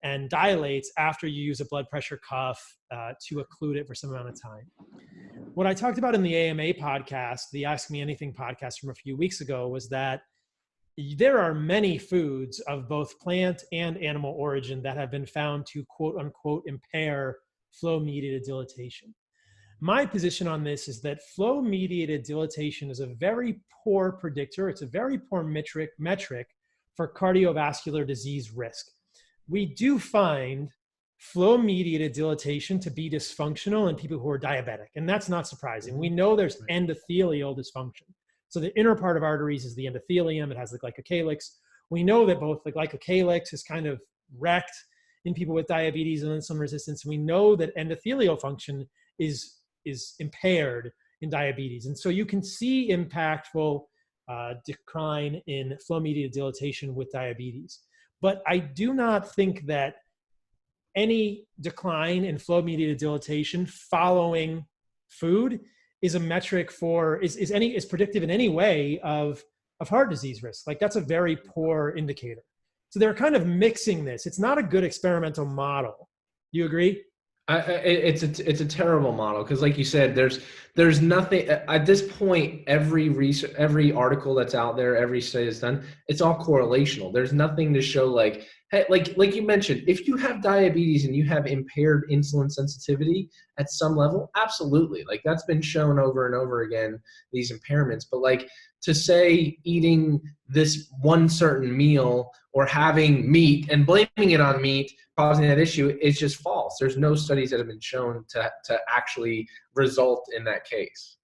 and dilates after you use a blood pressure cuff to occlude it for some amount of time. What I talked about in the AMA podcast, the Ask Me Anything podcast from a few weeks ago, was that there are many foods of both plant and animal origin that have been found to quote unquote impair flow-mediated dilatation. My position on this is that flow-mediated dilatation is a very poor predictor. It's a very poor metric for cardiovascular disease risk. We do find flow-mediated dilatation to be dysfunctional in people who are diabetic, and that's not surprising. We know there's endothelial dysfunction. So the inner part of arteries is the endothelium. It has the glycocalyx. We know that both the glycocalyx is kind of wrecked in people with diabetes and insulin resistance. We know that endothelial function is impaired in diabetes. And so you can see impactful decline in flow-mediated dilatation with diabetes. But I do not think that any decline in flow-mediated dilatation following food is a metric is predictive in any way of heart disease risk. Like, that's a very poor indicator. So they're kind of mixing this. It's not a good experimental model. You agree? It's a terrible model because, like you said, there's nothing at this point. Every article that's out there, every study that's done, it's all correlational. There's nothing to show like, hey, like you mentioned, if you have diabetes and you have impaired insulin sensitivity at some level, absolutely, like that's been shown over and over again, these impairments. But like to say eating this one certain meal or having meat and blaming it on meat causing that issue is just false. There's no studies that have been shown to actually result in that case.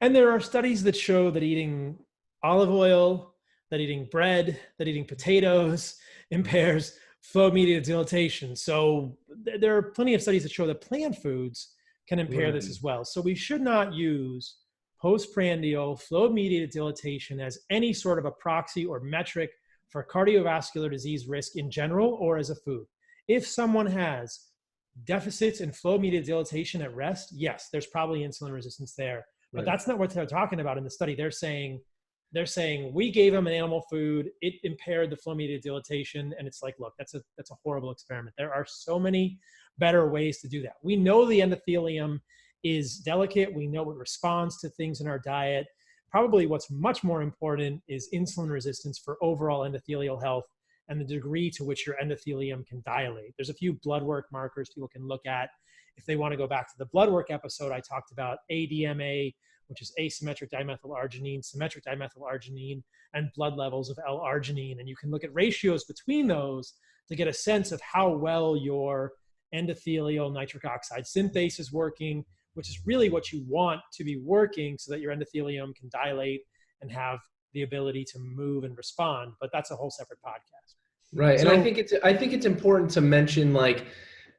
And there are studies that show that eating olive oil, that eating bread, that eating potatoes impairs flow-mediated dilatation. So there are plenty of studies that show that plant foods can impair this as well. So we should not use postprandial flow-mediated dilatation as any sort of a proxy or metric for cardiovascular disease risk in general or as a food. If someone has deficits in flow-mediated dilatation at rest, yes, there's probably insulin resistance there. But that's not what they're talking about in the study. They're saying we gave them an animal food, it impaired the flow-mediated dilatation, and it's like, look, that's a horrible experiment. There are so many better ways to do that. We know the endothelium is delicate. We know it responds to things in our diet. Probably what's much more important is insulin resistance for overall endothelial health and the degree to which your endothelium can dilate. There's a few blood work markers people can look at. If they want to go back to the blood work episode, I talked about ADMA, which is asymmetric dimethylarginine, symmetric dimethylarginine, and blood levels of L-arginine. And you can look at ratios between those to get a sense of how well your endothelial nitric oxide synthase is working, which is really what you want to be working so that your endothelium can dilate and have the ability to move and respond. But that's a whole separate podcast. Right. So, and I think it's important to mention like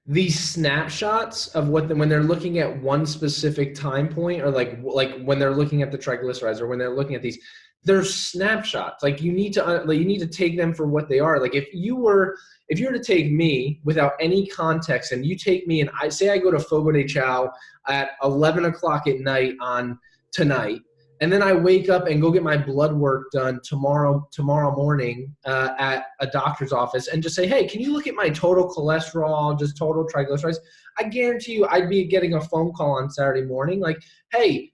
these snapshots of when they're looking at one specific time point, or like when they're looking at the triglycerides, or when they're looking at these, they're snapshots. Like you need to take them for what they are. Like if you were to take me without any context, and you take me and I go to Fogo de Chao, at 11 o'clock at night on tonight, and then I wake up and go get my blood work done tomorrow morning at a doctor's office and just say, hey, can you look at my total cholesterol, just total triglycerides? I guarantee you I'd be getting a phone call on Saturday morning like, hey,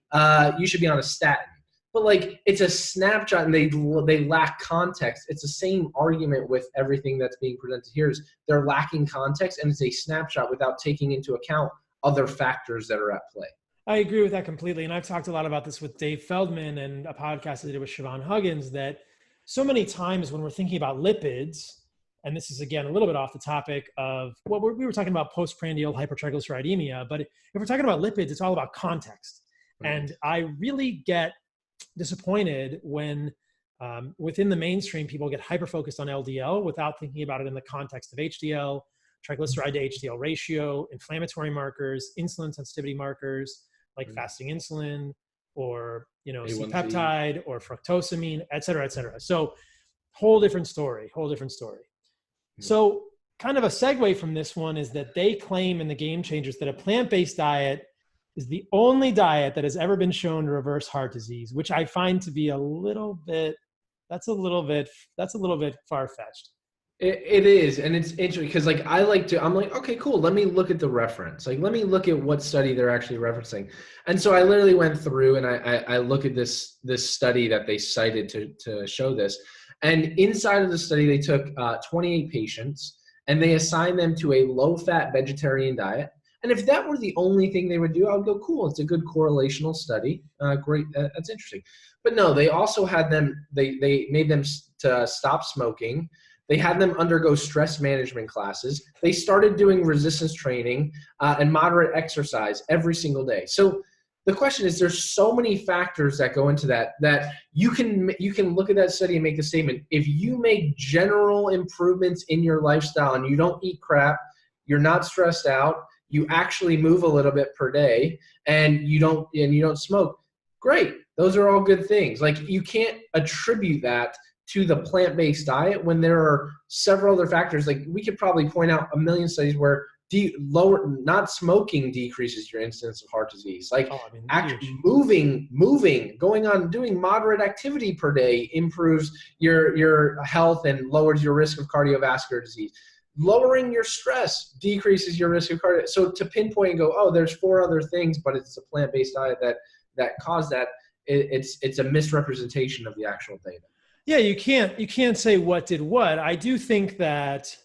you should be on a statin. But like, it's a snapshot and they lack context. It's the same argument with everything that's being presented here is they're lacking context, and it's a snapshot without taking into account other factors that are at play. I agree with that completely. And I've talked a lot about this with Dave Feldman and a podcast I did with Siobhan Huggins, that so many times when we're thinking about lipids, and this is again a little bit off the topic of what we were talking about, postprandial hypertriglyceridemia, but if we're talking about lipids, it's all about context. And I really get disappointed when within the mainstream, people get hyper-focused on LDL without thinking about it in the context of HDL, triglyceride to HDL ratio, inflammatory markers, insulin sensitivity markers, like fasting insulin, or C-peptide or fructosamine, et cetera, et cetera. So whole different story. So kind of a segue from this one is that they claim in the Game Changers that a plant-based diet is the only diet that has ever been shown to reverse heart disease, which I find to be a little bit far-fetched. It is, and it's interesting because like I'm like, okay, cool. Let me look at the reference. Like, let me look at what study they're actually referencing. And so I literally went through and I look at this study that they cited to show this. And inside of the study, they took 28 patients and they assigned them to a low-fat vegetarian diet. And if that were the only thing they would do, I would go, cool. It's a good correlational study. Great, that's interesting. But no, they also had them. They made them to stop smoking. They had them undergo stress management classes. They started doing resistance training and moderate exercise every single day. So the question is, there's so many factors that go into that you can look at that study and make the statement. If you make general improvements in your lifestyle and you don't eat crap, you're not stressed out, you actually move a little bit per day, and you don't smoke, great. Those are all good things. Like, you can't attribute that to the plant-based diet when there are several other factors. Like, we could probably point out a million studies where not smoking decreases your incidence of heart disease. Like, actually moving, doing moderate activity per day improves your health and lowers your risk of cardiovascular disease. Lowering your stress decreases your risk of cardiovascular. So to pinpoint and go, oh, there's 4 other things, but it's a plant-based diet that caused that, it's a misrepresentation of the actual data. Yeah, you can't say what did what. I do think that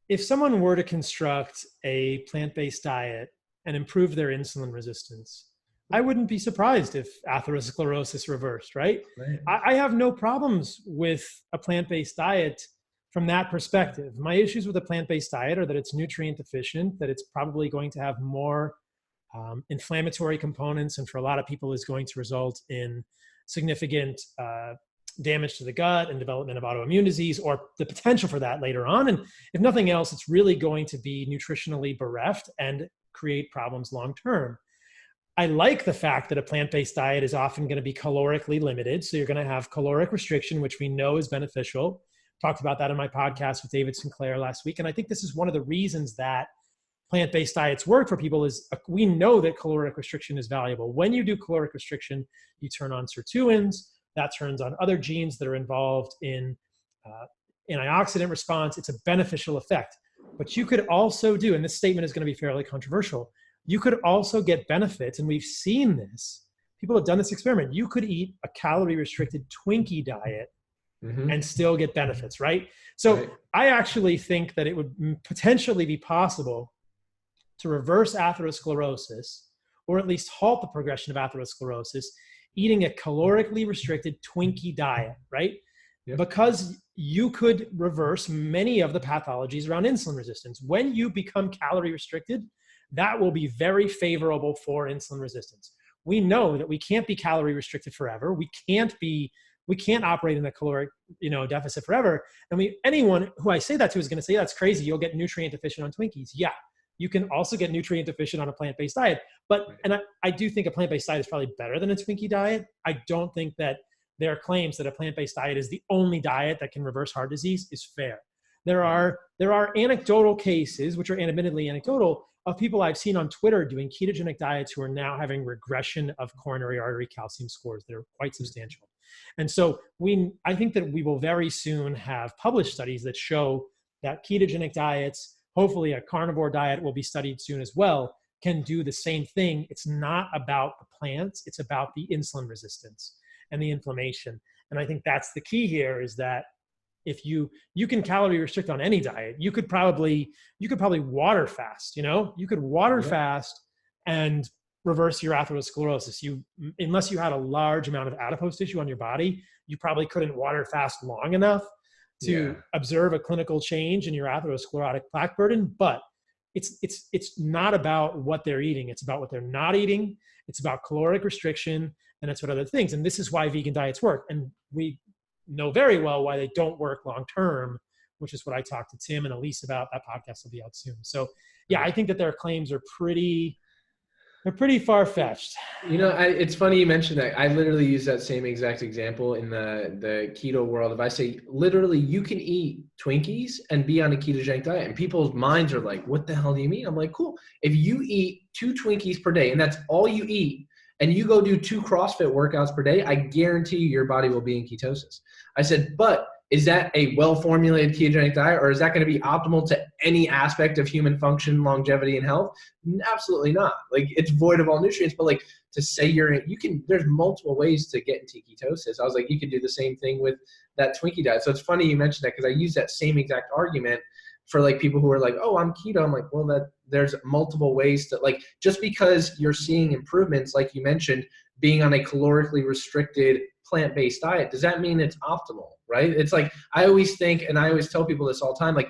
if someone were to construct a plant-based diet and improve their insulin resistance, I wouldn't be surprised if atherosclerosis reversed, right? I have no problems with a plant-based diet from that perspective. My issues with a plant-based diet are that it's nutrient deficient, that it's probably going to have more inflammatory components, and for a lot of people is going to result in significant damage to the gut and development of autoimmune disease, or the potential for that later on. And if nothing else, it's really going to be nutritionally bereft and create problems long-term. I like the fact that a plant-based diet is often going to be calorically limited. So you're going to have caloric restriction, which we know is beneficial. Talked about that in my podcast with David Sinclair last week. And I think this is one of the reasons that plant-based diets work for people is we know that caloric restriction is valuable. When you do caloric restriction, you turn on sirtuins. That turns on other genes that are involved in antioxidant response. It's a beneficial effect. But you could also do, and this statement is going to be fairly controversial, you could also get benefits, and we've seen this. People have done this experiment. You could eat a calorie-restricted Twinkie diet and still get benefits, right? So I actually think that it would potentially be possible to reverse atherosclerosis, or at least halt the progression of atherosclerosis, eating a calorically restricted Twinkie diet, right? Because you could reverse many of the pathologies around insulin resistance. When you become calorie restricted, that will be very favorable for insulin resistance. We know that we can't be calorie restricted forever. We can't operate in a caloric, deficit forever. And anyone who I say that to is going to say, that's crazy. You'll get nutrient deficient on Twinkies. Yeah. You can also get nutrient deficient on a plant-based diet. And I do think a plant-based diet is probably better than a Twinkie diet. I don't think that their claims that a plant-based diet is the only diet that can reverse heart disease is fair. There are anecdotal cases, which are admittedly anecdotal, of people I've seen on Twitter doing ketogenic diets who are now having regression of coronary artery calcium scores that are quite substantial. And so I think that we will very soon have published studies that show that ketogenic diets, hopefully a carnivore diet will be studied soon as well, can do the same thing. It's not about the plants, it's about the insulin resistance and the inflammation. And I think that's the key here, is that if you can calorie restrict on any diet, you could probably water fast, you could water fast and reverse your atherosclerosis. Unless you had a large amount of adipose tissue on your body, you probably couldn't water fast long enough to observe a clinical change in your atherosclerotic plaque burden. But it's not about what they're eating. It's about what they're not eating. It's about caloric restriction, and it's about other things. And this is why vegan diets work. And we know very well why they don't work long-term, which is what I talked to Tim and Elise about. That podcast will be out soon. So yeah, I think that their claims are pretty far-fetched. It's funny you mentioned that. I literally use that same exact example in the keto world. If I say, literally, you can eat Twinkies and be on a ketogenic diet, and people's minds are like, what the hell do you mean? I'm like, cool. If you eat 2 Twinkies per day, and that's all you eat, and you go do 2 CrossFit workouts per day, I guarantee you your body will be in ketosis. I said, but is that a well-formulated ketogenic diet, or is that going to be optimal to any aspect of human function, longevity, and health? Absolutely not. Like, it's void of all nutrients, but like, to say there's multiple ways to get into ketosis. I was like, you could do the same thing with that Twinkie diet. So it's funny you mentioned that, because I use that same exact argument for like people who are like, oh, I'm keto. I'm like, well, there's multiple ways to, like, just because you're seeing improvements, like you mentioned, being on a calorically restricted plant-based diet, does that mean it's optimal, right? It's like, I always think, and I always tell people this all the time, like,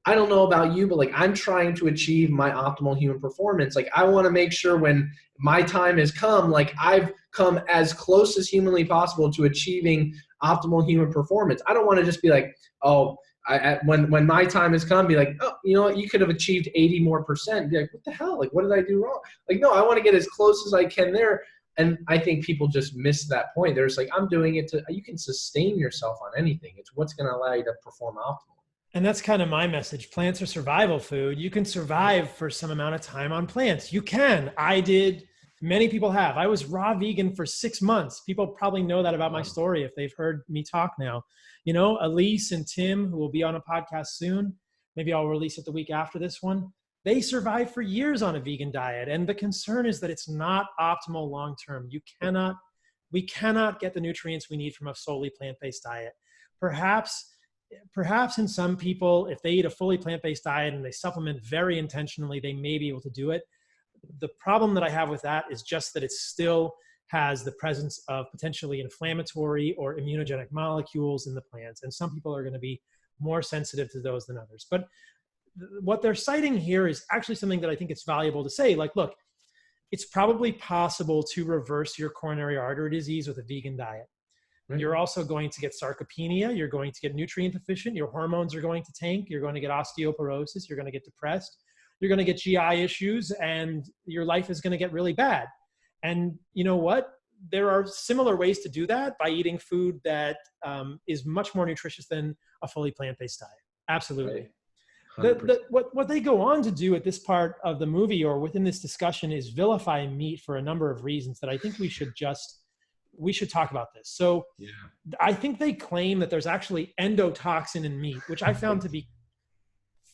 I don't know about you, but like, I'm trying to achieve my optimal human performance. Like, I want to make sure when my time has come, like, I've come as close as humanly possible to achieving optimal human performance. I don't want to just be like, oh, when my time has come, be like, oh, you know what, you could have achieved 80% more. Be like, what the hell? Like, what did I do wrong? Like, no, I want to get as close as I can there. And I think people just miss that point. They're just like, I'm doing it you can sustain yourself on anything. It's what's going to allow you to perform optimally. And that's kind of my message. Plants are survival food. You can survive for some amount of time on plants. You can. I did. Many people have. I was raw vegan for 6 months. People probably know that about my story if they've heard me talk now. Elise and Tim, who will be on a podcast soon, maybe I'll release it the week after this one, they survived for years on a vegan diet. And the concern is that it's not optimal long-term. We cannot get the nutrients we need from a solely plant-based diet. Perhaps in some people, if they eat a fully plant-based diet and they supplement very intentionally, they may be able to do it. The problem that I have with that is just that it still has the presence of potentially inflammatory or immunogenic molecules in the plants. And some people are going to be more sensitive to those than others. But what they're citing here is actually something that I think it's valuable to say. Like, look, it's probably possible to reverse your coronary artery disease with a vegan diet. Right. You're also going to get sarcopenia. You're going to get nutrient deficient. Your hormones are going to tank. You're going to get osteoporosis. You're going to get depressed. You're going to get GI issues, and your life is going to get really bad. And you know what? There are similar ways to do that by eating food that is much more nutritious than a fully plant-based diet. Absolutely. Right. What they go on to do at this part of the movie or within this discussion is vilify meat for a number of reasons that I think we should talk about this. So yeah. I think they claim that there's actually endotoxin in meat, which I found to be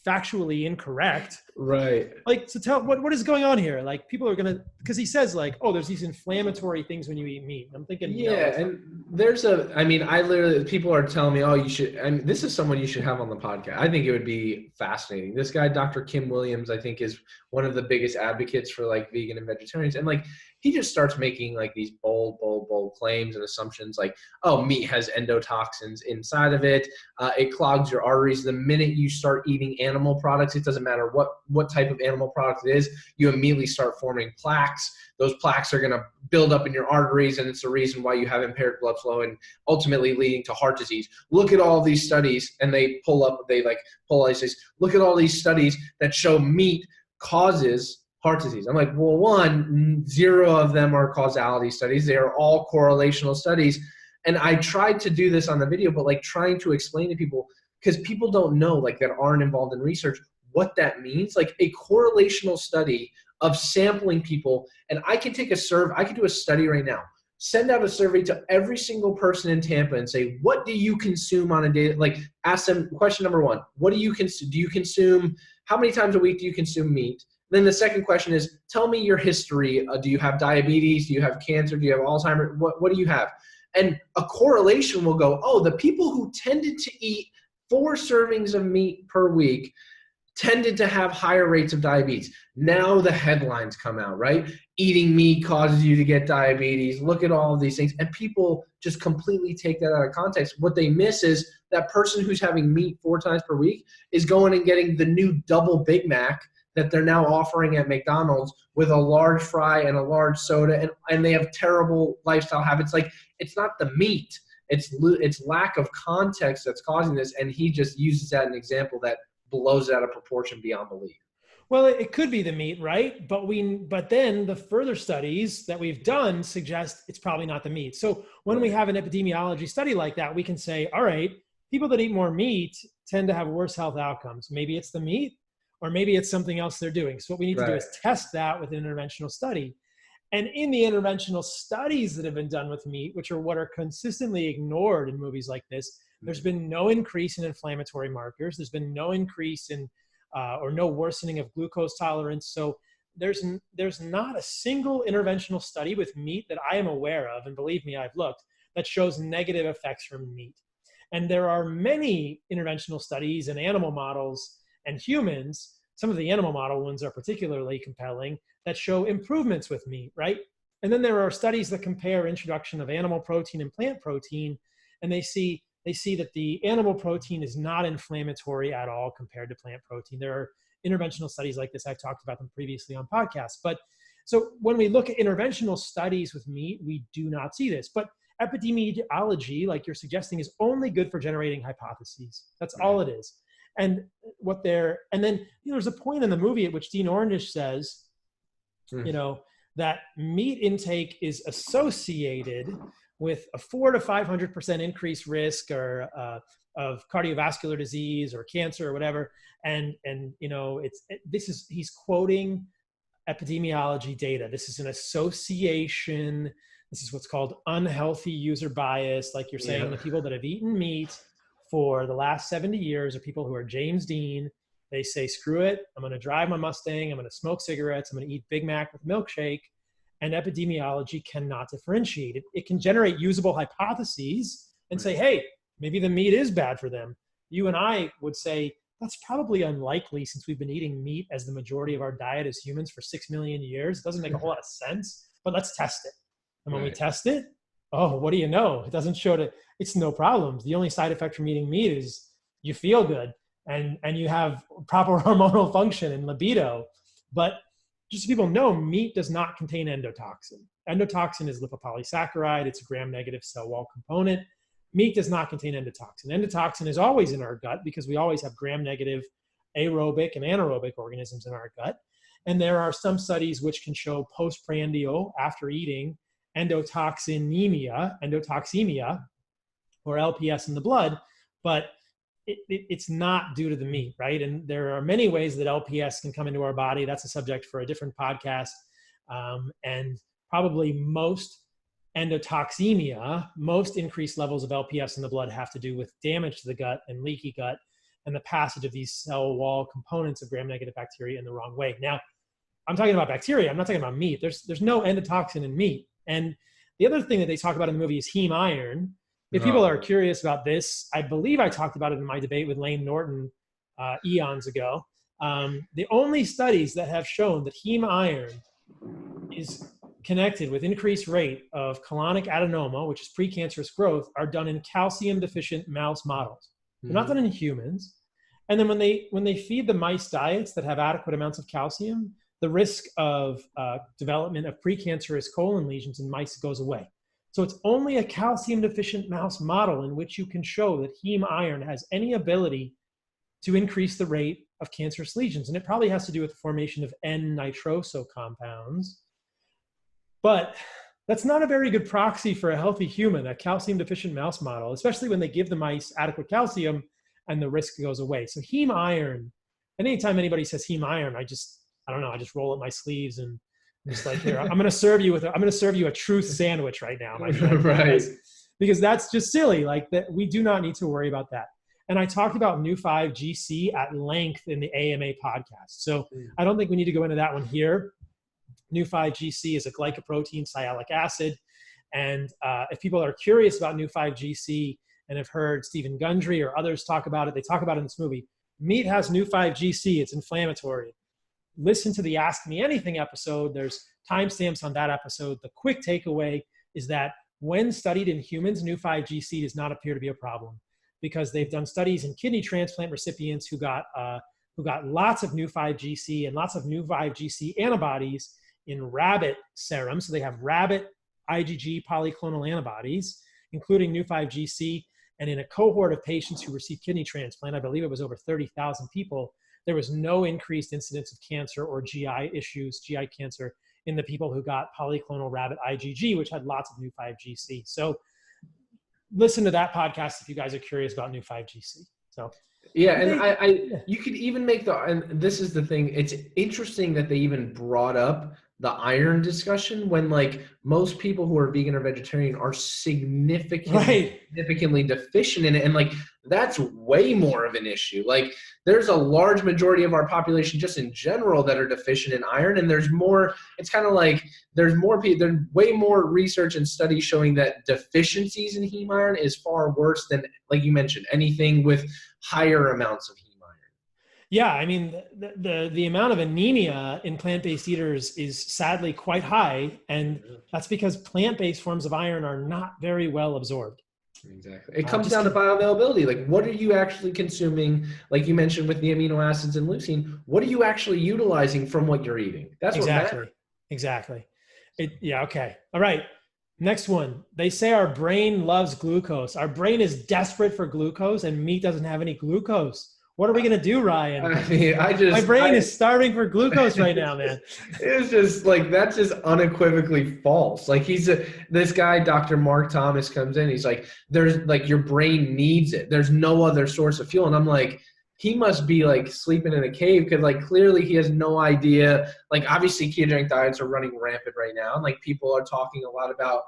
factually incorrect. Right. Like, so tell what is going on here? Like, people are gonna, because he says like, oh, there's these inflammatory things when you eat meat. I'm thinking, yeah, no, and people are telling me, oh, you should, and this is someone you should have on the podcast. I think it would be fascinating. This guy, Dr. Kim Williams, I think is one of the biggest advocates for like vegan and vegetarians. And like, he just starts making like these bold claims and assumptions like, oh, meat has endotoxins inside of it. It clogs your arteries. The minute you start eating animal products, it doesn't matter what type of animal product it is, you immediately start forming plaques. Those plaques are going to build up in your arteries, and it's the reason why you have impaired blood flow and ultimately leading to heart disease. Look at all these studies, and they pull all these things. Look at all these studies that show meat causes heart disease. I'm like, well, 0 of them are causality studies. They are all correlational studies. And I tried to do this on the video, but like trying to explain to people, because people don't know, like, that aren't involved in research, what that means. Like a correlational study of sampling people. And I can take a survey, I can do a study right now, send out a survey to every single person in Tampa and say, what do you consume on a day? Like, ask them question number one, what do you consume? Do you consume, how many times a week do you consume meat? Then the second question is, tell me your history. Do you have diabetes? Do you have cancer? Do you have Alzheimer's? What do you have? And a correlation will go, oh, the people who tended to eat 4 servings of meat per week tended to have higher rates of diabetes. Now the headlines come out, right? Eating meat causes you to get diabetes. Look at all of these things. And people just completely take that out of context. What they miss is that person who's having meat 4 times per week is going and getting the new double Big Mac that they're now offering at McDonald's with a large fry and a large soda, and they have terrible lifestyle habits. Like, it's not the meat. It's lack of context that's causing this, and he just uses that as an example that blows it out of proportion beyond belief. Well, it could be the meat, right? But then the further studies that we've done suggest it's probably not the meat. So when we have an epidemiology study like that, we can say, all right, people that eat more meat tend to have worse health outcomes. Maybe it's the meat, or maybe it's something else they're doing. So what we need to do is test that with an interventional study. And in the interventional studies that have been done with meat, which are what are consistently ignored in movies like this, there's been no increase in inflammatory markers. There's been no increase in or no worsening of glucose tolerance. So there's not a single interventional study with meat that I am aware of, and believe me, I've looked, that shows negative effects from meat. And there are many interventional studies in animal models and humans. Some of the animal model ones are particularly compelling, that show improvements with meat, right? And then there are studies that compare introduction of animal protein and plant protein, and they see that the animal protein is not inflammatory at all compared to plant protein. There are interventional studies like this. I've talked about them previously on podcasts. But so when we look at interventional studies with meat, we do not see this. But epidemiology, like you're suggesting, is only good for generating hypotheses. That's all it is. And then there's a point in the movie at which Dean Ornish says, that meat intake is associated with a 400 to 500% increased risk of cardiovascular disease or cancer or whatever. And he's quoting epidemiology data. This is an association. This is what's called unhealthy user bias. Like you're saying, the people that have eaten meat for the last 70 years are people who are James Dean. They say, screw it. I'm going to drive my Mustang. I'm going to smoke cigarettes. I'm going to eat Big Mac with milkshake. And epidemiology cannot differentiate it. It can generate usable hypotheses and say, hey, maybe the meat is bad for them. You and I would say that's probably unlikely since we've been eating meat as the majority of our diet as humans for 6 million years. It doesn't make a whole lot of sense, but let's test it. And when we test it, oh, what do you know? It doesn't show that it's no problems. The only side effect from eating meat is you feel good and you have proper hormonal function and libido. But just so people know, meat does not contain endotoxin. Endotoxin is lipopolysaccharide. It's a gram-negative cell wall component. Meat does not contain endotoxin. Endotoxin is always in our gut because we always have gram-negative aerobic and anaerobic organisms in our gut. And there are some studies which can show postprandial, after eating, endotoxemia, or LPS in the blood, but it's not due to the meat, right? And there are many ways that LPS can come into our body. That's a subject for a different podcast. And probably most endotoxemia, most increased levels of LPS in the blood have to do with damage to the gut and leaky gut and the passage of these cell wall components of gram-negative bacteria in the wrong way. Now, I'm talking about bacteria. I'm not talking about meat. There's no endotoxin in meat. And the other thing that they talk about in the movie is heme iron. If people are curious about this, I believe I talked about it in my debate with Lane Norton eons ago. The only studies that have shown that heme iron is connected with increased rate of colonic adenoma, which is precancerous growth, are done in calcium-deficient mouse models. They're not done in humans. And then when they feed the mice diets that have adequate amounts of calcium, the risk of development of precancerous colon lesions in mice goes away. So it's only a calcium-deficient mouse model in which you can show that heme iron has any ability to increase the rate of cancerous lesions. And it probably has to do with the formation of N-nitroso compounds. But that's not a very good proxy for a healthy human, a calcium-deficient mouse model, especially when they give the mice adequate calcium and the risk goes away. So heme iron, and anytime anybody says heme iron, I don't know, I just roll up my sleeves and I'm just like, here, I'm going to serve you a truth sandwich right now, my friend. Right. Because that's just silly. Like that, we do not need to worry about that. And I talked about Nu5GC at length in the AMA podcast. So I don't think we need to go into that one here. Nu5GC is a glycoprotein sialic acid. And if people are curious about Nu5GC and have heard Stephen Gundry or others talk about it, they talk about it in this movie. Meat has Nu5GC, it's inflammatory. Listen to the Ask Me Anything episode. There's timestamps on that episode. The quick takeaway is that when studied in humans, Nu5GC does not appear to be a problem, because they've done studies in kidney transplant recipients who got lots of Nu5GC and lots of Nu5GC antibodies in rabbit serum. So they have rabbit IgG polyclonal antibodies, including Nu5GC. And in a cohort of patients who received kidney transplant, I believe it was over 30,000 people, there was no increased incidence of cancer or GI issues, GI cancer, in the people who got polyclonal rabbit IgG, which had lots of Nu5GC. So listen to that podcast if you guys are curious about Nu5GC. So yeah, and you could even make and this is the thing, it's interesting that they even brought up the iron discussion when like most people who are vegan or vegetarian are significantly deficient in it. And like, that's way more of an issue. Like there's a large majority of our population just in general that are deficient in iron. And there's more, it's kind of like there's way more research and studies showing that deficiencies in heme iron is far worse than, like you mentioned, anything with higher amounts of heme iron. Yeah, I mean, the amount of anemia in plant-based eaters is sadly quite high, and that's because plant-based forms of iron are not very well absorbed. Exactly. It comes down to bioavailability. Like, what are you actually consuming? Like you mentioned with the amino acids and leucine, what are you actually utilizing from what you're eating? That's what matters. Exactly. Yeah, okay. All right. Next one. They say our brain loves glucose. Our brain is desperate for glucose, and meat doesn't have any glucose. What are we going to do, Ryan? I mean, my brain is starving for glucose right now, man. It's just like, that's just unequivocally false. Like this guy, Dr. Mark Thomas, comes in. He's like, there's like, your brain needs it. There's no other source of fuel. And I'm like, he must be like sleeping in a cave, because like clearly he has no idea. Like obviously ketogenic diets are running rampant right now. And like people are talking a lot about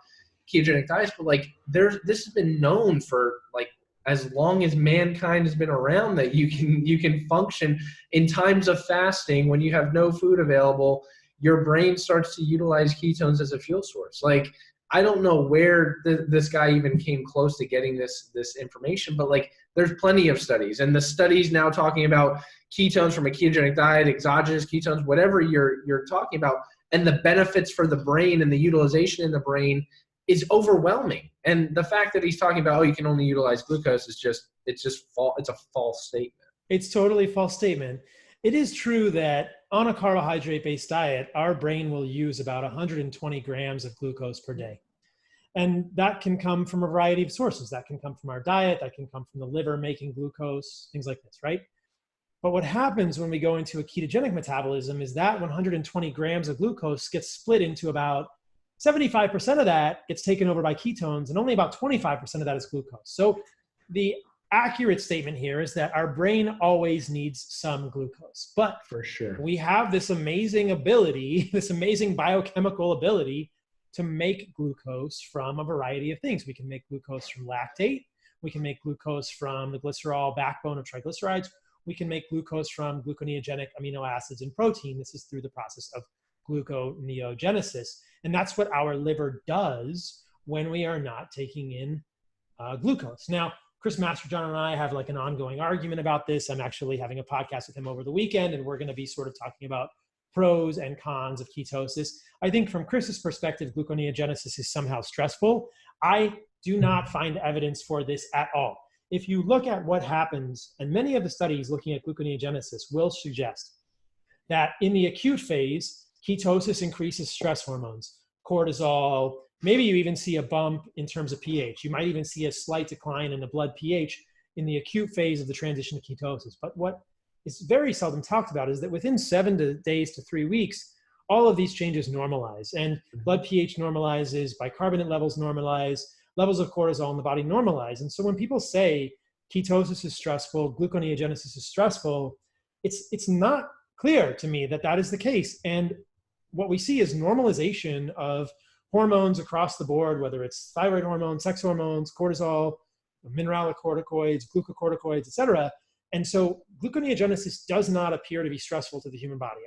ketogenic diets, but like this has been known for like as long as mankind has been around, that you can function in times of fasting when you have no food available. Your brain starts to utilize ketones as a fuel source. Like, I don't know where this guy even came close to getting this information, but like there's plenty of studies, and the studies now talking about ketones from a ketogenic diet, exogenous ketones, whatever you're talking about, and the benefits for the brain and the utilization in the brain is overwhelming. And the fact that he's talking about, you can only utilize glucose is it's a false statement. It's totally a false statement. It is true that on a carbohydrate-based diet, our brain will use about 120 grams of glucose per day. And that can come from a variety of sources. That can come from our diet, that can come from the liver making glucose, things like this, right? But what happens when we go into a ketogenic metabolism is that 120 grams of glucose gets split into about 75% of that gets taken over by ketones, and only about 25% of that is glucose. So the accurate statement here is that our brain always needs some glucose. But for sure, we have this amazing ability, this amazing biochemical ability to make glucose from a variety of things. We can make glucose from lactate. We can make glucose from the glycerol backbone of triglycerides. We can make glucose from gluconeogenic amino acids and protein. This is through the process of gluconeogenesis. And that's what our liver does when we are not taking in glucose. Now, Chris Masterjohn and I have like an ongoing argument about this. I'm actually having a podcast with him over the weekend, and we're going to be sort of talking about pros and cons of ketosis. I think from Chris's perspective, gluconeogenesis is somehow stressful. I do not find evidence for this at all. If you look at what happens, and many of the studies looking at gluconeogenesis will suggest that in the acute phase, ketosis increases stress hormones, cortisol. Maybe you even see a bump in terms of pH. You might even see a slight decline in the blood pH in the acute phase of the transition to ketosis. But what is very seldom talked about is that within 7 days to 3 weeks, all of these changes normalize. And blood pH normalizes, bicarbonate levels normalize, levels of cortisol in the body normalize. And so when people say ketosis is stressful, gluconeogenesis is stressful, it's not clear to me that that is the case. And what we see is normalization of hormones across the board, whether it's thyroid hormones, sex hormones, cortisol, mineralocorticoids, glucocorticoids, et cetera. And so gluconeogenesis does not appear to be stressful to the human body.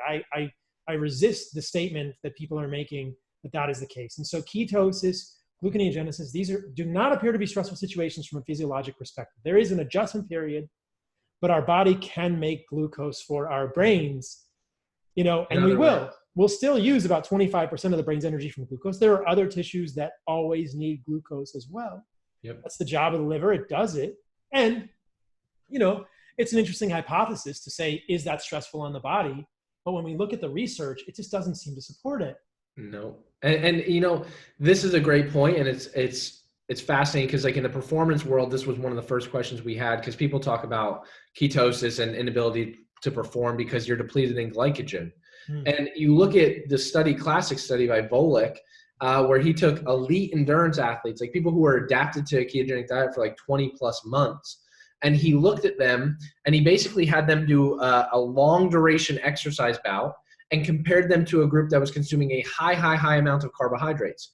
I resist the statement that people are making that that is the case. And so ketosis, gluconeogenesis, do not appear to be stressful situations from a physiologic perspective. There is an adjustment period, but our body can make glucose for our brains, and we will. We'll still use about 25% of the brain's energy from glucose. There are other tissues that always need glucose as well. Yep. That's the job of the liver. It does it. And, it's an interesting hypothesis to say, is that stressful on the body? But when we look at the research, it just doesn't seem to support it. No. And this is a great point, and it's fascinating because like in the performance world, this was one of the first questions we had, because people talk about ketosis and inability to perform because you're depleted in glycogen. And you look at the classic study by Volek, where he took elite endurance athletes, like people who were adapted to a ketogenic diet for like 20 plus months. And he looked at them and he basically had them do a long duration exercise bout and compared them to a group that was consuming a high amount of carbohydrates.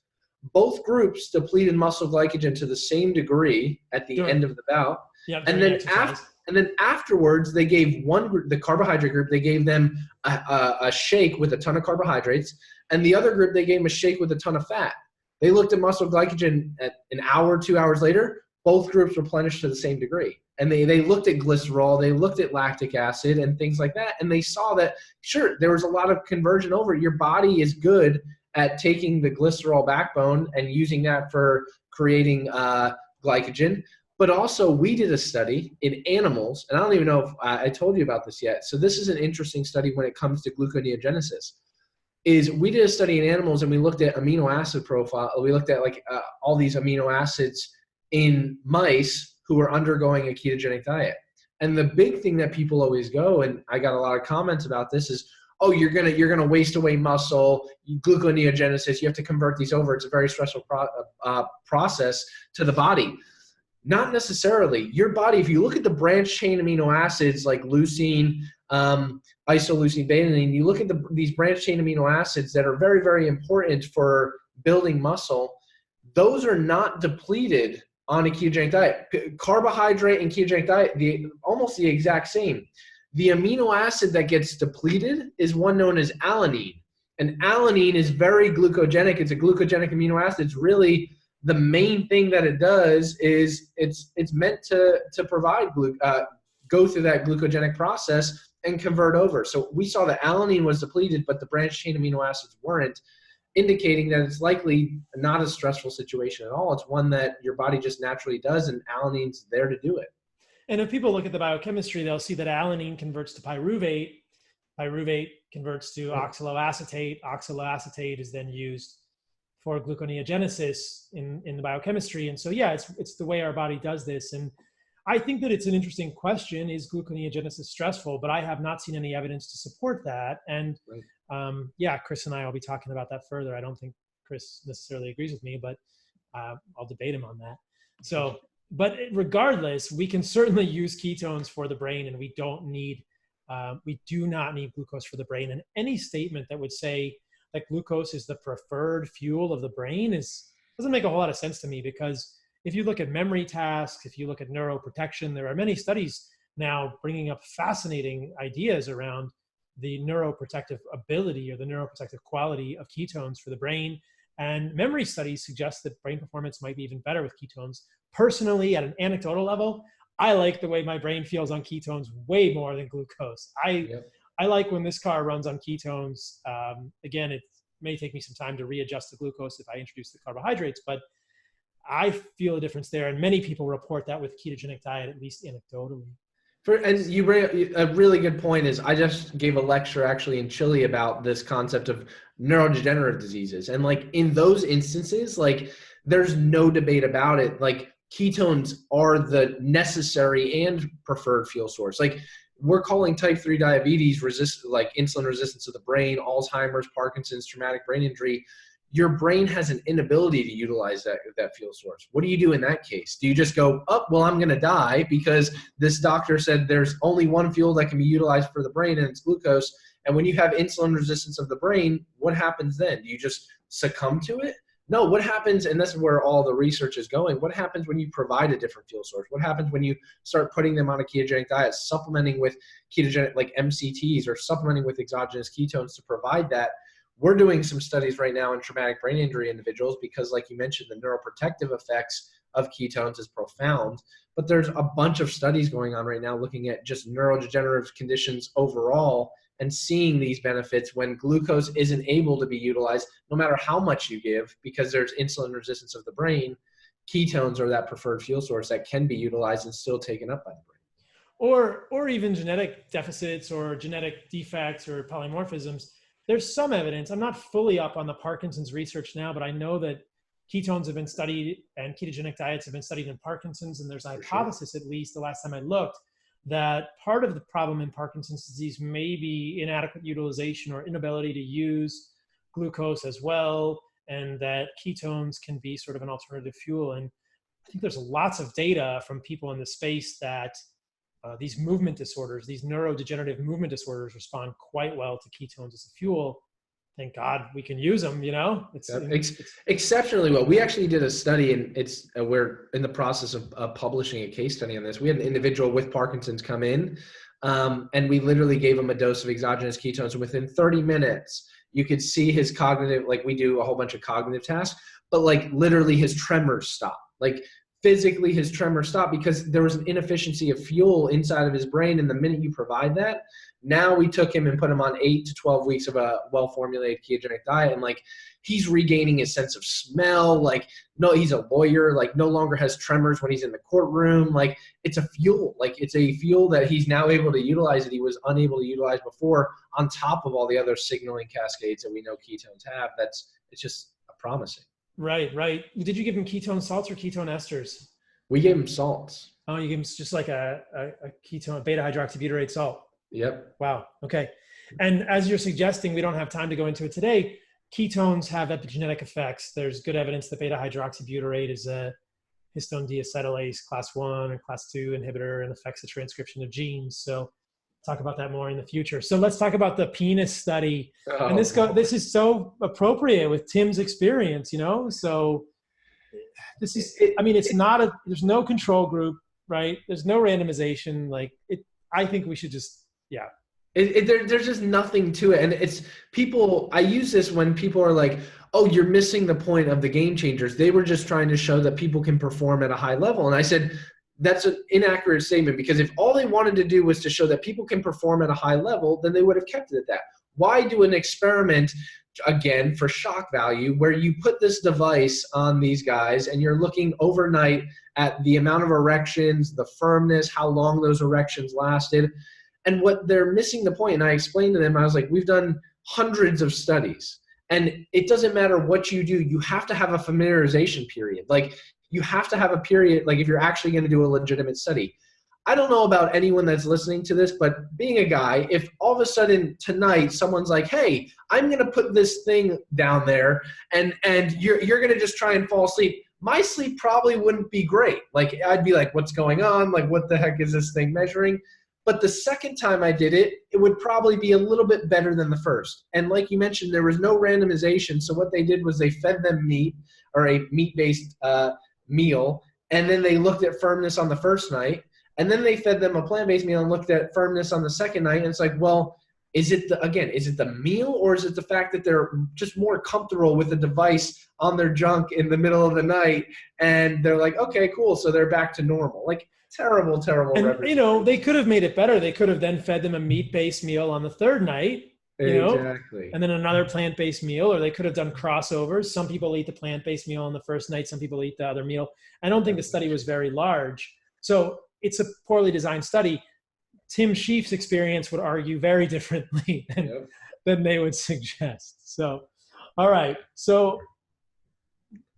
Both groups depleted muscle glycogen to the same degree at the end of the bout. Yeah, and then afterwards, they gave one group, the carbohydrate group, they gave them a shake with a ton of carbohydrates. And the other group, they gave them a shake with a ton of fat. They looked at muscle glycogen at an hour, 2 hours later, both groups replenished to the same degree. And they looked at glycerol, they looked at lactic acid and things like that. And they saw that, sure, there was a lot of conversion over. Your body is good at taking the glycerol backbone and using that for creating glycogen. But also we did a study in animals, and I don't even know if I told you about this yet. So this is an interesting study when it comes to gluconeogenesis. Is we did a study in animals and we looked at amino acid profile. We looked at all these amino acids in mice who were undergoing a ketogenic diet. And the big thing that people always go, and I got a lot of comments about this, is, oh, you're gonna waste away muscle, gluconeogenesis, you have to convert these over. It's a very stressful process to the body. Not necessarily. Your body, if you look at the branched chain amino acids like leucine, isoleucine, betaine, you look at these branched chain amino acids that are very, very important for building muscle, those are not depleted on a ketogenic diet. Carbohydrate and ketogenic diet, almost the exact same. The amino acid that gets depleted is one known as alanine. And alanine is very glucogenic. It's a glucogenic amino acid. It's really the main thing that it does is it's meant to provide go through that glucogenic process and convert over. So we saw that alanine was depleted, but the branched chain amino acids weren't, indicating that it's likely not a stressful situation at all. It's one that your body just naturally does, and alanine's there to do it. And if people look at the biochemistry, they'll see that alanine converts to pyruvate. Pyruvate converts to oxaloacetate. Oxaloacetate is then used for gluconeogenesis in the biochemistry. And so, yeah, it's the way our body does this. And I think that it's an interesting question, is gluconeogenesis stressful? But I have not seen any evidence to support that. And Chris and I will be talking about that further. I don't think Chris necessarily agrees with me, but I'll debate him on that. So, but regardless, we can certainly use ketones for the brain, and we do not need glucose for the brain. And any statement that would say that glucose is the preferred fuel of the brain doesn't make a whole lot of sense to me, because if you look at memory tasks, if you look at neuroprotection, there are many studies now bringing up fascinating ideas around the neuroprotective ability or the neuroprotective quality of ketones for the brain. And memory studies suggest that brain performance might be even better with ketones. Personally, at an anecdotal level, I like the way my brain feels on ketones way more than glucose. I like when this car runs on ketones. Again, it may take me some time to readjust to glucose if I introduce the carbohydrates, but I feel a difference there. And many people report that with ketogenic diet, at least anecdotally. And you bring a really good point. Is I just gave a lecture actually in Chile about this concept of neurodegenerative diseases. And like in those instances, like there's no debate about it. Like ketones are the necessary and preferred fuel source. Like we're calling type 3 diabetes like insulin resistance of the brain, Alzheimer's, Parkinson's, traumatic brain injury. your brain has an inability to utilize that fuel source. What do you do in that case? Do you just go, oh, well, I'm going to die because this doctor said there's only one fuel that can be utilized for the brain, and it's glucose? And when you have insulin resistance of the brain, what happens then? Do you just succumb to it? No, what happens, and this is where all the research is going, what happens when you provide a different fuel source? What happens when you start putting them on a ketogenic diet, supplementing with ketogenic, like MCTs, or supplementing with exogenous ketones to provide that? We're doing some studies right now in traumatic brain injury individuals because, like you mentioned, the neuroprotective effects of ketones is profound. But there's a bunch of studies going on right now looking at just neurodegenerative conditions overall and seeing these benefits when glucose isn't able to be utilized, no matter how much you give, because there's insulin resistance of the brain. Ketones are that preferred fuel source that can be utilized and still taken up by the brain. Or even genetic deficits or genetic defects or polymorphisms. There's some evidence. I'm not fully up on the Parkinson's research now, but I know that ketones have been studied and ketogenic diets have been studied in Parkinson's, and there's a hypothesis, at least the last time I looked, that part of the problem in Parkinson's disease may be inadequate utilization or inability to use glucose as well, and that ketones can be sort of an alternative fuel. And I think there's lots of data from people in the space that these movement disorders, these neurodegenerative movement disorders, respond quite well to ketones as a fuel. Thank God we can use them, you know? It's exceptionally well. We actually did a study, and we're in the process of publishing a case study on this. We had an individual with Parkinson's come in, and we literally gave him a dose of exogenous ketones. And within 30 minutes, you could see his cognitive, like we do a whole bunch of cognitive tasks, but like literally his tremors stopped. Like physically his tremors stopped because there was an inefficiency of fuel inside of his brain. And the minute you provide that, now we took him and put him on 8 to 12 weeks of a well-formulated ketogenic diet. And like, he's regaining his sense of smell. Like, no, he's a lawyer, like no longer has tremors when he's in the courtroom. Like it's a fuel, like it's a fuel that he's now able to utilize that he was unable to utilize before, on top of all the other signaling cascades that we know ketones have. It's just promising. Right. Did you give him ketone salts or ketone esters? We gave him salts. Oh, you gave him just like a ketone, beta hydroxybutyrate salt. Yep. Wow. Okay. And as you're suggesting, we don't have time to go into it today. Ketones have epigenetic effects. There's good evidence that beta hydroxybutyrate is a histone deacetylase class 1 and class 2 inhibitor and affects the transcription of genes. So talk about that more in the future. So let's talk about the penis study. Oh. And this is so appropriate with Tim's experience, you know? So this is, there's no control group, right? There's no randomization. I think we should just, yeah. There's just nothing to it. And it's people, I use this when people are like, oh, you're missing the point of the game changers. They were just trying to show that people can perform at a high level. And I said, that's an inaccurate statement, because if all they wanted to do was to show that people can perform at a high level, then they would have kept it at that. Why do an experiment, again, for shock value, where you put this device on these guys and you're looking overnight at the amount of erections, the firmness, how long those erections lasted, and what they're missing the point. And I explained to them, I was like, we've done hundreds of studies, and it doesn't matter what you do, you have to have a familiarization period. Like, you have to have a period, like if you're actually going to do a legitimate study. I don't know about anyone that's listening to this, but being a guy, if all of a sudden tonight someone's like, hey, I'm going to put this thing down there and you're going to just try and fall asleep, my sleep probably wouldn't be great. Like, I'd be like, what's going on? Like, what the heck is this thing measuring? But the second time I did it, it would probably be a little bit better than the first. And like you mentioned, there was no randomization. So what they did was they fed them meat, or a meat-based meal, and then they looked at firmness on the first night, and then they fed them a plant-based meal and looked at firmness on the second night. And it's like, well, is it the meal, or is it the fact that they're just more comfortable with the device on their junk in the middle of the night, and they're like, okay, cool, so they're back to normal? Like, terrible. And, you know, they could have made it better. They could have then fed them a meat-based meal on the third night, exactly, and then another plant-based meal, or they could have done crossovers. Some people eat the plant-based meal on the first night. Some people eat the other meal. I don't think the study was very large. So it's a poorly designed study. Tim Shieff's experience would argue very differently than they would suggest. So, all right. So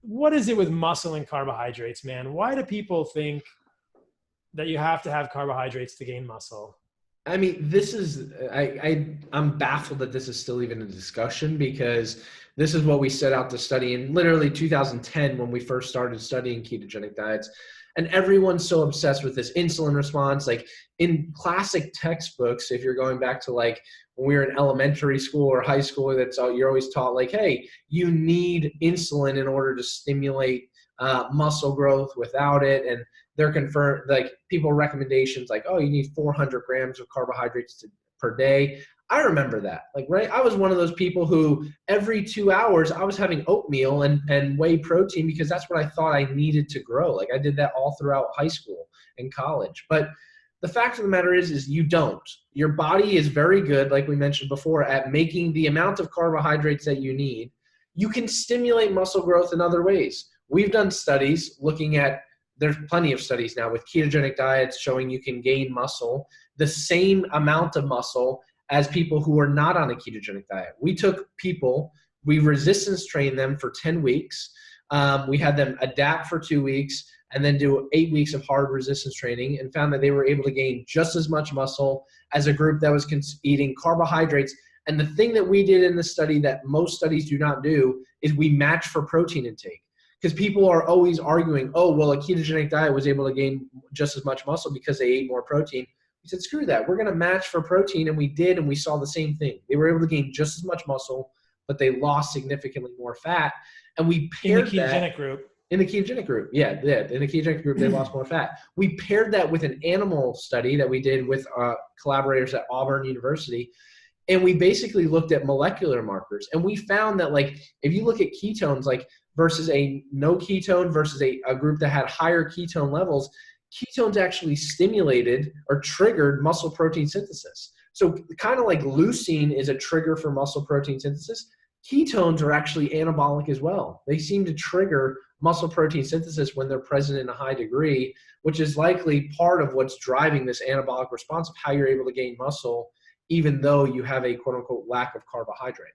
what is it with muscle and carbohydrates, man? Why do people think that you have to have carbohydrates to gain muscle? I mean, this is, I'm baffled that this is still even a discussion, because this is what we set out to study in literally 2010 when we first started studying ketogenic diets. And everyone's so obsessed with this insulin response. Like in classic textbooks, if you're going back to like when we were in elementary school or high school, you're always taught like, hey, you need insulin in order to stimulate muscle growth. Without it, and they're confirmed, like people recommendations like, oh, you need 400 grams of carbohydrates per day. I remember that, like, right. I was one of those people who every 2 hours I was having oatmeal and whey protein, because that's what I thought I needed to grow. Like I did that all throughout high school and college. But the fact of the matter is you don't. Your body is very good, like we mentioned before, at making the amount of carbohydrates that you need. You can stimulate muscle growth in other ways. We've done studies looking at, there's plenty of studies now with ketogenic diets showing you can gain muscle, the same amount of muscle as people who are not on a ketogenic diet. We took people, we resistance trained them for 10 weeks. We had them adapt for 2 weeks and then do 8 weeks of hard resistance training, and found that they were able to gain just as much muscle as a group that was eating carbohydrates. And the thing that we did in this study that most studies do not do is we match for protein intake. Because people are always arguing, oh, well, a ketogenic diet was able to gain just as much muscle because they ate more protein. We said, screw that. We're going to match for protein. And we did, and we saw the same thing. They were able to gain just as much muscle, but they lost significantly more fat. And we paired that. In the ketogenic group. In the ketogenic group, yeah. In the ketogenic group, they lost more fat. We paired that with an animal study that we did with collaborators at Auburn University. And we basically looked at molecular markers. And we found that, like, if you look at ketones, like, versus a no ketone versus a group that had higher ketone levels, ketones actually stimulated or triggered muscle protein synthesis. So kind of like leucine is a trigger for muscle protein synthesis, ketones are actually anabolic as well. They seem to trigger muscle protein synthesis when they're present in a high degree, which is likely part of what's driving this anabolic response of how you're able to gain muscle, even though you have a quote unquote lack of carbohydrates.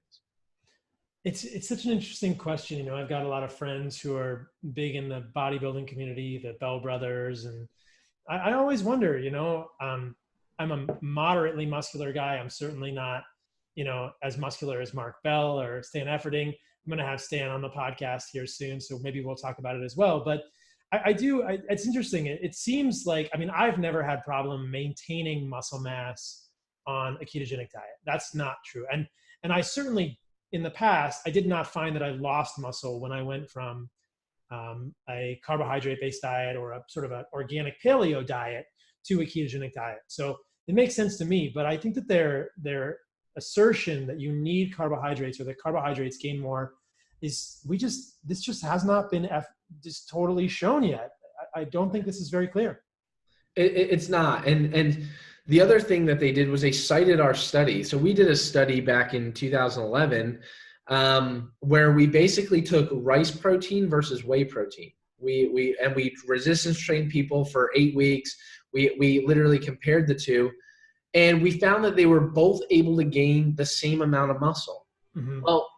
It's such an interesting question. You know, I've got a lot of friends who are big in the bodybuilding community, the Bell brothers. And I always wonder, you know, I'm a moderately muscular guy. I'm certainly not, you know, as muscular as Mark Bell or Stan Efferding. I'm going to have Stan on the podcast here soon, so maybe we'll talk about it as well. But it's interesting. It seems like, I mean, I've never had problem maintaining muscle mass on a ketogenic diet. That's not true. And I certainly, in the past, I did not find that I lost muscle when I went from a carbohydrate-based diet or a sort of an organic paleo diet to a ketogenic diet. So it makes sense to me, but I think that their assertion that you need carbohydrates or that carbohydrates gain more this just has not been just totally shown yet. I don't think this is very clear. It's not. And the other thing that they did was they cited our study. So we did a study back in 2011 where we basically took rice protein versus whey protein. We resistance trained people for 8 weeks. We literally compared the two, and we found that they were both able to gain the same amount of muscle. Mm-hmm. Well,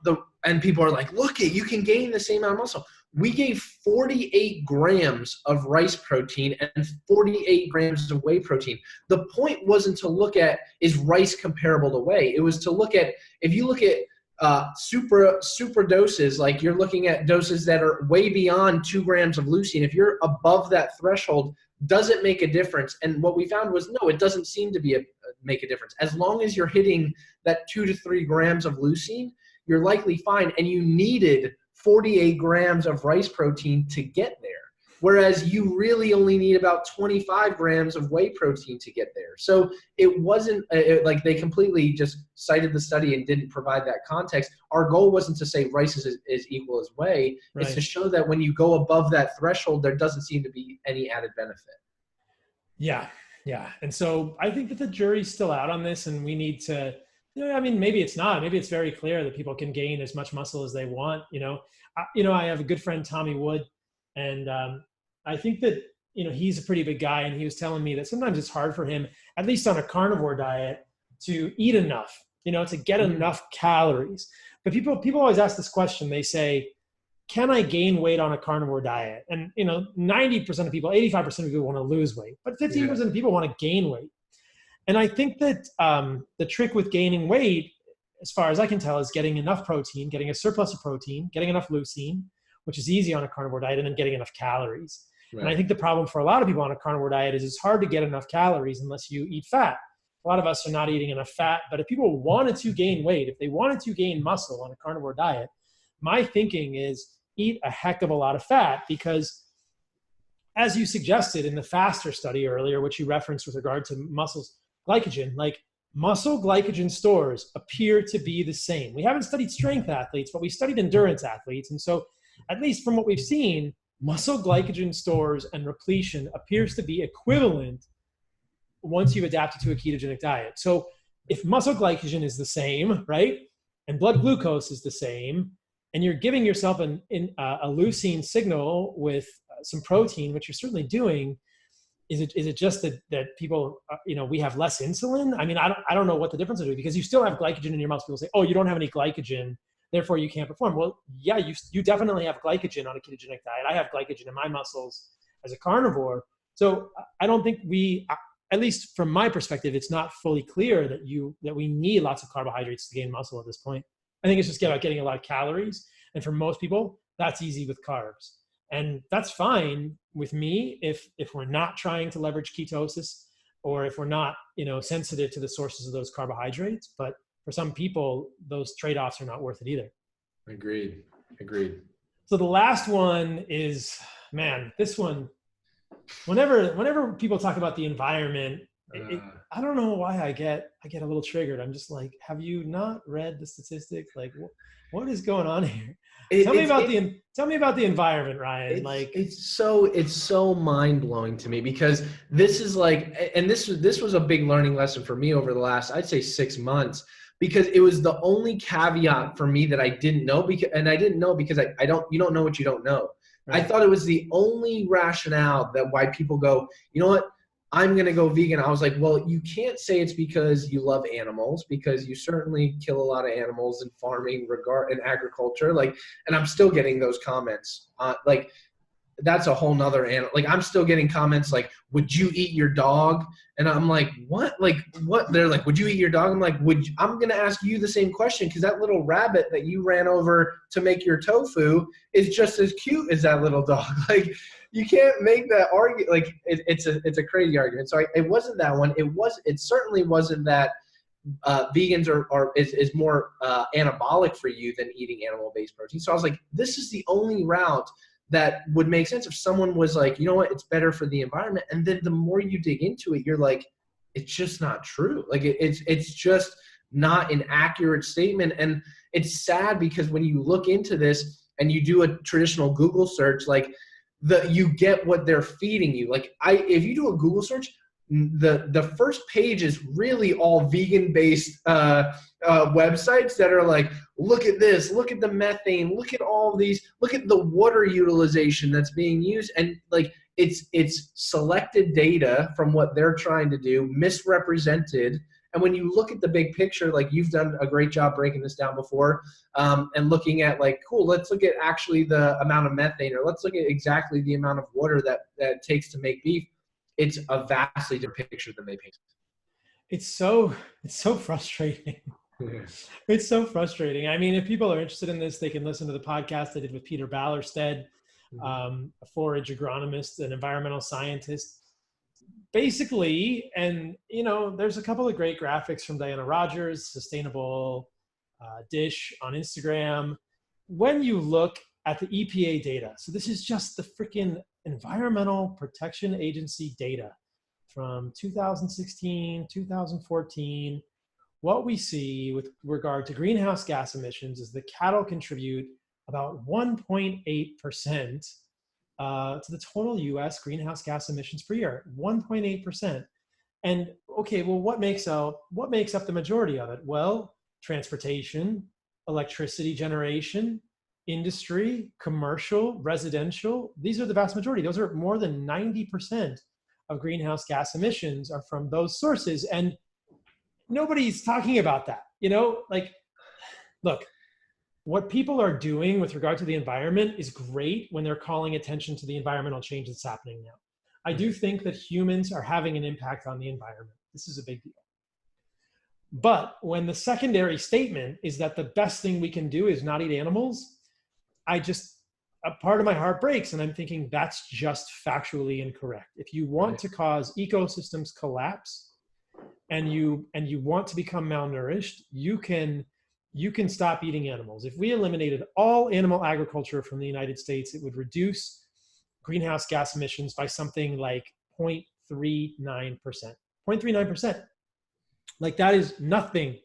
and people are like, look, you can gain the same amount of muscle. We gave 48 grams of rice protein and 48 grams of whey protein. The point wasn't to look at, is rice comparable to whey? It was to look at, if you look at super doses, like you're looking at doses that are way beyond 2 grams of leucine. If you're above that threshold, does it make a difference? And what we found was, no, it doesn't seem to make a difference. As long as you're hitting that 2 to 3 grams of leucine, you're likely fine. And you needed 48 grams of rice protein to get there, whereas you really only need about 25 grams of whey protein to get there. So it wasn't like they completely just cited the study and didn't provide that context. Our goal wasn't to say rice is equal as whey. Right. It's to show that when you go above that threshold, there doesn't seem to be any added benefit. Yeah. And so I think that the jury's still out on this, and we need to, I mean, maybe it's not. Maybe it's very clear that people can gain as much muscle as they want. I have a good friend, Tommy Wood, and I think that, he's a pretty big guy, and he was telling me that sometimes it's hard for him, at least on a carnivore diet, to eat enough, to get enough calories. But people always ask this question. They say, can I gain weight on a carnivore diet? And, 90% of people, 85% of people want to lose weight, but 15% of people want to gain weight. And I think that the trick with gaining weight, as far as I can tell, is getting enough protein, getting a surplus of protein, getting enough leucine, which is easy on a carnivore diet, and then getting enough calories. Right. And I think the problem for a lot of people on a carnivore diet is it's hard to get enough calories unless you eat fat. A lot of us are not eating enough fat, but if people wanted to gain weight, if they wanted to gain muscle on a carnivore diet, my thinking is eat a heck of a lot of fat, because as you suggested in the faster study earlier, which you referenced with regard to muscle's glycogen, like muscle glycogen stores appear to be the same. We haven't studied strength athletes, but we studied endurance athletes. And so at least from what we've seen, muscle glycogen stores and repletion appears to be equivalent once you've adapted to a ketogenic diet. So if muscle glycogen is the same, right, and blood glucose is the same, and you're giving yourself a leucine signal with some protein, which you're certainly doing, is it just that people, we have less insulin? I mean, I don't know what the difference would be, because you still have glycogen in your muscle. People say, oh, you don't have any glycogen, therefore you can't perform. Well, yeah, you definitely have glycogen on a ketogenic diet. I have glycogen in my muscles as a carnivore. So I don't think at least from my perspective, it's not fully clear that we need lots of carbohydrates to gain muscle at this point. I think it's just about getting a lot of calories. And for most people, that's easy with carbs. And that's fine with me if we're not trying to leverage ketosis, or if we're not, sensitive to the sources of those carbohydrates. But for some people, those trade-offs are not worth it either. Agreed. So the last one is, man, this one, whenever people talk about the environment, I don't know why I get a little triggered. I'm just like, have you not read the statistics? Like, what is going on here? Tell me about the environment, Ryan. It's so mind blowing to me, because this is like, and this was a big learning lesson for me over the last, I'd say 6 months, because it was the only caveat for me that I didn't know, because you don't know what you don't know. Right. I thought it was the only rationale that why people go, you know what, I'm going to go vegan. I was like, well, you can't say it's because you love animals, because you certainly kill a lot of animals in farming, in agriculture. And I'm still getting those comments. That's a whole nother animal. I'm still getting comments like, would you eat your dog? And I'm like, what? What? They're like, would you eat your dog? I'm like, I'm going to ask you the same question, because that little rabbit that you ran over to make your tofu is just as cute as that little dog. You can't make that argument. It's a crazy argument. So it wasn't that one. It certainly wasn't that vegans is more anabolic for you than eating animal-based protein. So I was like, this is the only route that would make sense if someone was like, you know what, it's better for the environment. And then the more you dig into it, you're like, it's just not true. It's just not an accurate statement. And it's sad, because when you look into this and you do a traditional Google search, you get what they're feeding you. If you do a Google search, the first page is really all vegan-based websites that are like, look at this, look at the methane, look at all these, look at the water utilization that's being used. And it's selected data from what they're trying to do, misrepresented. And when you look at the big picture, you've done a great job breaking this down before, and looking at cool, let's look at actually the amount of methane, or let's look at exactly the amount of water that it takes to make beef. It's a vastly different picture than they paint. It's so frustrating. It's so frustrating. I mean, if people are interested in this, they can listen to the podcast I did with Peter Ballerstedt, a forage agronomist, an environmental scientist. Basically, and there's a couple of great graphics from Diana Rogers, Sustainable Dish on Instagram. When you look at the EPA data, so this is just the freaking Environmental Protection Agency data from 2016, 2014, what we see with regard to greenhouse gas emissions is the cattle contribute about 1.8% to the total US greenhouse gas emissions per year, 1.8%. And okay, well, what makes up the majority of it? Well, transportation, electricity generation, industry, commercial, residential, these are the vast majority. Those are more than 90% of greenhouse gas emissions are from those sources. And nobody's talking about that. Look, what people are doing with regard to the environment is great when they're calling attention to the environmental change that's happening now. I do think that humans are having an impact on the environment. This is a big deal. But when the secondary statement is that the best thing we can do is not eat animals, a part of my heart breaks, and I'm thinking that's just factually incorrect. If you want to cause ecosystems collapse and you want to become malnourished, you can stop eating animals. If we eliminated all animal agriculture from the United States, it would reduce greenhouse gas emissions by something like 0.39%. 0.39%. Like that is nothing.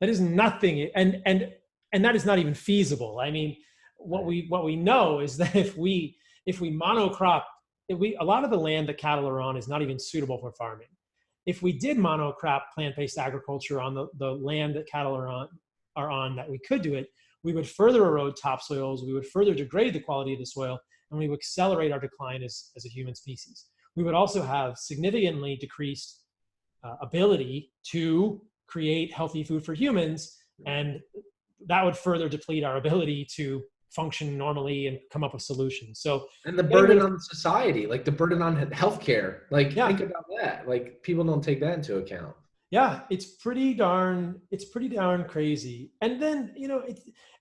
That is nothing. And that is not even feasible. I mean, what we know is that if we monocrop, a lot of the land that cattle are on is not even suitable for farming. If we did monocrop plant-based agriculture on the land that cattle are on that we could do it, we would further erode topsoils, we would further degrade the quality of the soil, and we would accelerate our decline as a human species. We would also have significantly decreased ability to create healthy food for humans, and that would further deplete our ability to function normally and come up with solutions. So, and the burden on society, like the burden on healthcare, like think about that. Like people don't take that into account. Yeah, it's pretty darn crazy. And then,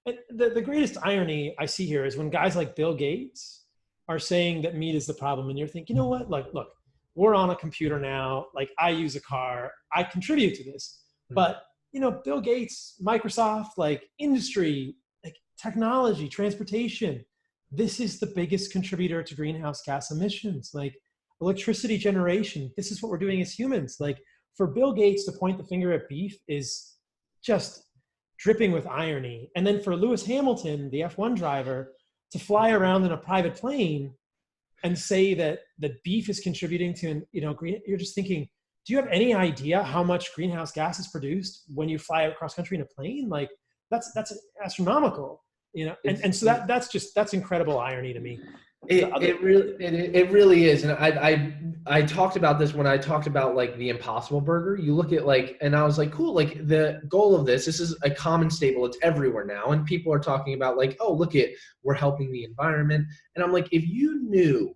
the greatest irony I see here is when guys like Bill Gates are saying that meat is the problem, and you're thinking, you know what, look, we're on a computer now, like I use a car, I contribute to this. But, Bill Gates, Microsoft, like industry, like technology, transportation, this is the biggest contributor to greenhouse gas emissions, like electricity generation. This is what we're doing as humans. Like for Bill Gates to point the finger at beef is just dripping with irony. And then for Lewis Hamilton, the F1 driver, to fly around in a private plane and say that beef is contributing to, you're just thinking, do you have any idea how much greenhouse gas is produced when you fly across country in a plane? Like that's astronomical, and so that's incredible irony to me. It really is. And I talked about this when I talked about like the Impossible Burger. You look at and I was like, cool, like the goal of this is a common staple. It's everywhere now. And people are talking about like, oh, look we're helping the environment. And I'm like, if you knew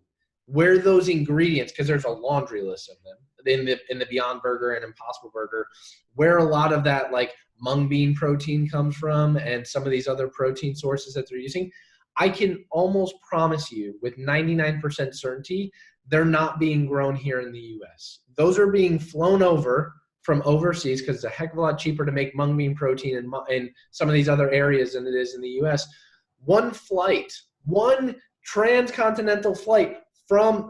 where those ingredients, because there's a laundry list of them in the Beyond Burger and Impossible Burger, where a lot of that like mung bean protein comes from and some of these other protein sources that they're using, I can almost promise you with 99% certainty, they're not being grown here in the US. Those are being flown over from overseas because it's a heck of a lot cheaper to make mung bean protein in some of these other areas than it is in the US. One transcontinental flight from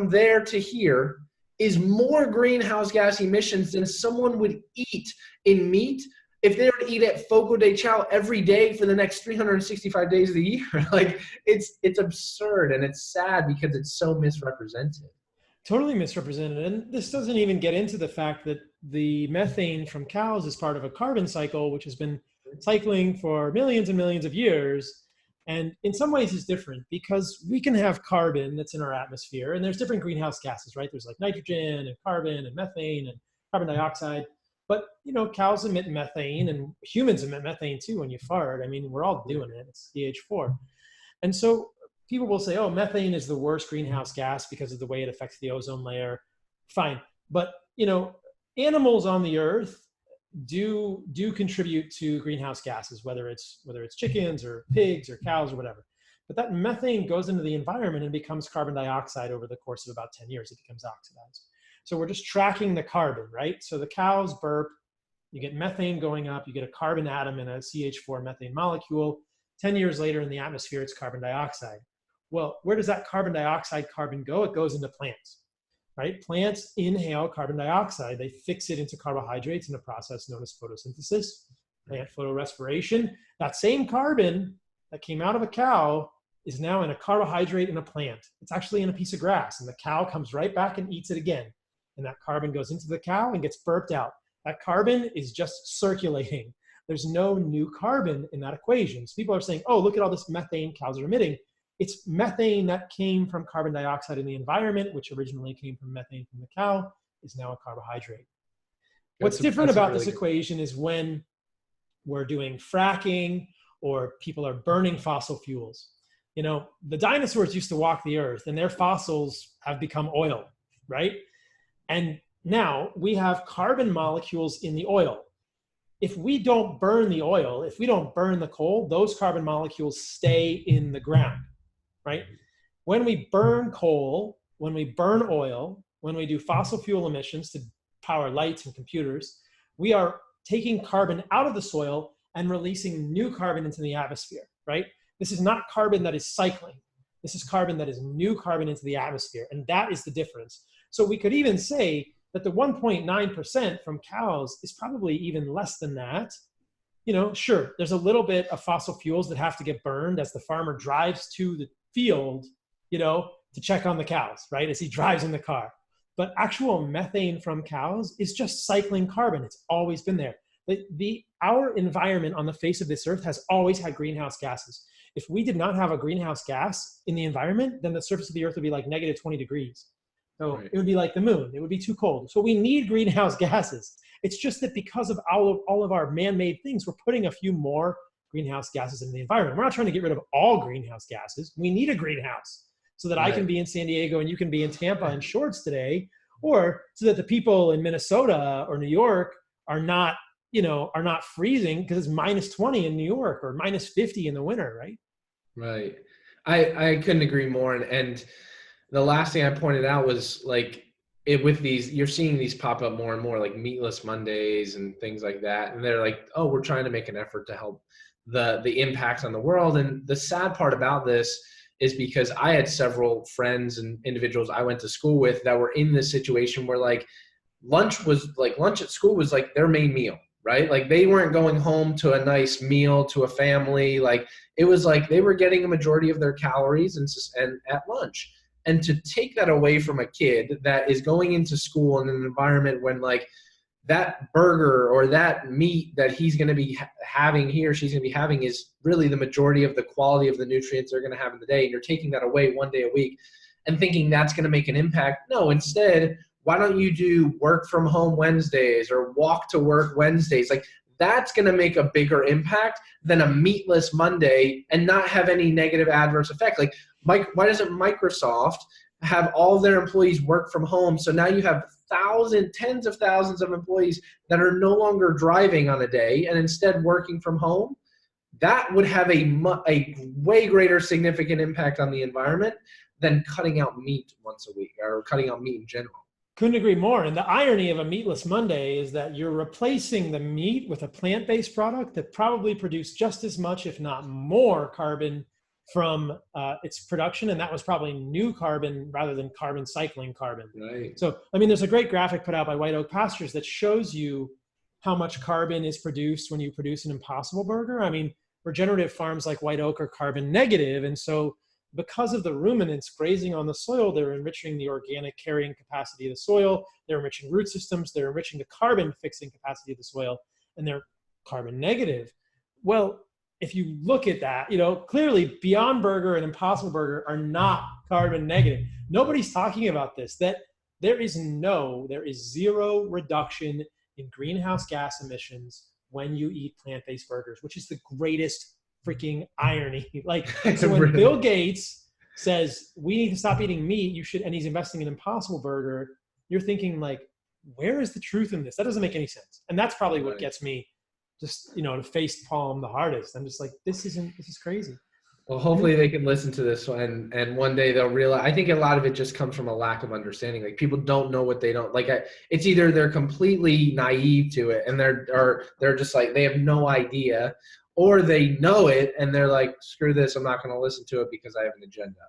there to here is more greenhouse gas emissions than someone would eat in meat if they were to eat at Fogo de Chao every day for the next 365 days of the year. Like it's absurd, and it's sad because it's so misrepresented. Totally misrepresented. And this doesn't even get into the fact that the methane from cows is part of a carbon cycle, which has been cycling for millions and millions of years. And in some ways it's different because we can have carbon that's in our atmosphere, and there's different greenhouse gases, right? There's like nitrogen and carbon and methane and carbon dioxide. But, cows emit methane, and humans emit methane too when you fart. I mean, we're all doing it. It's CH4. And so people will say, oh, methane is the worst greenhouse gas because of the way it affects the ozone layer. Fine. But, animals on the earth do contribute to greenhouse gases, whether it's chickens or pigs or cows or whatever. But that methane goes into the environment and becomes carbon dioxide over the course of about 10 years. It becomes oxidized. So we're just tracking the carbon, right? So the cows burp, you get methane going up, you get a carbon atom in a CH4 methane molecule. 10 years later in the atmosphere, it's carbon dioxide. Well, where does that carbon dioxide carbon go? It goes into plants, right? Plants inhale carbon dioxide. They fix it into carbohydrates in a process known as photosynthesis, plant photorespiration. That same carbon that came out of a cow is now in a carbohydrate in a plant. It's actually in a piece of grass, and the cow comes right back and eats it again. And that carbon goes into the cow and gets burped out. That carbon is just circulating. There's no new carbon in that equation. So people are saying, oh, look at all this methane cows are emitting. It's methane that came from carbon dioxide in the environment, which originally came from methane from the cow, is now a carbohydrate. What's different about this equation is when we're doing fracking or people are burning fossil fuels. You know, the dinosaurs used to walk the earth and their fossils have become oil, right? And now we have carbon molecules in the oil. If we don't burn the oil, if we don't burn the coal, those carbon molecules stay in the ground, right? When we burn coal, when we burn oil, when we do fossil fuel emissions to power lights and computers, we are taking carbon out of the soil and releasing new carbon into the atmosphere, right? This is not carbon that is cycling. This is carbon that is new carbon into the atmosphere, and that is the difference. So we could even say that the 1.9% from cows is probably even less than that. You know, sure, there's a little bit of fossil fuels that have to get burned as the farmer drives to the field, you know, to check on the cows, right? As he drives in the car. But actual methane from cows is just cycling carbon. It's always been there. Our environment on the face of this earth has always had greenhouse gases. If we did not have a greenhouse gas in the environment, then the surface of the earth would be like negative 20 degrees. So It would be like the moon. It would be too cold. So we need greenhouse gases. It's just that because of all of our man-made things, we're putting a few more greenhouse gases in the environment. We're not trying to get rid of all greenhouse gases. We need a greenhouse so that I can be in San Diego and you can be in Tampa in shorts today, or so that the people in Minnesota or New York are not, you know, are not freezing because it's minus 20 in New York or minus 50 in the winter, right? Right. I couldn't agree more. And the last thing I pointed out was like with these, you're seeing these pop up more and more, like Meatless Mondays and things like that. And they're like, oh, we're trying to make an effort to help the impact on the world. And the sad part about this is because I had several friends and individuals I went to school with that were in this situation where like lunch at school was like their main meal, right? Like they weren't going home to a nice meal to a family. Like it was like they were getting a majority of their calories and at lunch. And to take that away from a kid that is going into school in an environment when like that burger or that meat that he's going to be having, he or she's going to be having, is really the majority of the quality of the nutrients they're going to have in the day. And you're taking that away one day a week and thinking that's going to make an impact. No, instead, why don't you do work from home Wednesdays or walk to work Wednesdays? Like that's going to make a bigger impact than a meatless Monday and not have any negative adverse effect. Like why doesn't Microsoft have all their employees work from home? So now you have tens of thousands of employees that are no longer driving on a day and instead working from home. That would have a way greater significant impact on the environment than cutting out meat once a week or cutting out meat in general. Couldn't agree more. And the irony of a meatless Monday is that you're replacing the meat with a plant-based product that probably produced just as much, if not more, carbon from its production. And that was probably new carbon rather than carbon cycling carbon. Right. So, I mean, there's a great graphic put out by White Oak Pastures that shows you how much carbon is produced when you produce an Impossible Burger. I mean, regenerative farms like White Oak are carbon negative. And so because of the ruminants grazing on the soil, they're enriching the organic carrying capacity of the soil, they're enriching root systems, they're enriching the carbon fixing capacity of the soil, and they're carbon negative. Well, if you look at that, you know, clearly Beyond Burger and Impossible Burger are not carbon negative. Nobody's talking about this, that there is zero reduction in greenhouse gas emissions when you eat plant-based burgers, which is the greatest freaking irony. Like, so when Bill Gates says we need to stop eating meat, and he's investing in Impossible Burger, you're thinking like, where is the truth in this? That doesn't make any sense. And that's probably what gets me just, you know, to face palm the hardest. I'm just like, this is crazy. Well, hopefully they can listen to this and one day they'll realize. I think a lot of it just comes from a lack of understanding. Like people don't know what they don't like. It's either they're completely naive to it and they're just like, they have no idea, or they know it and they're like, screw this, I'm not going to listen to it because I have an agenda.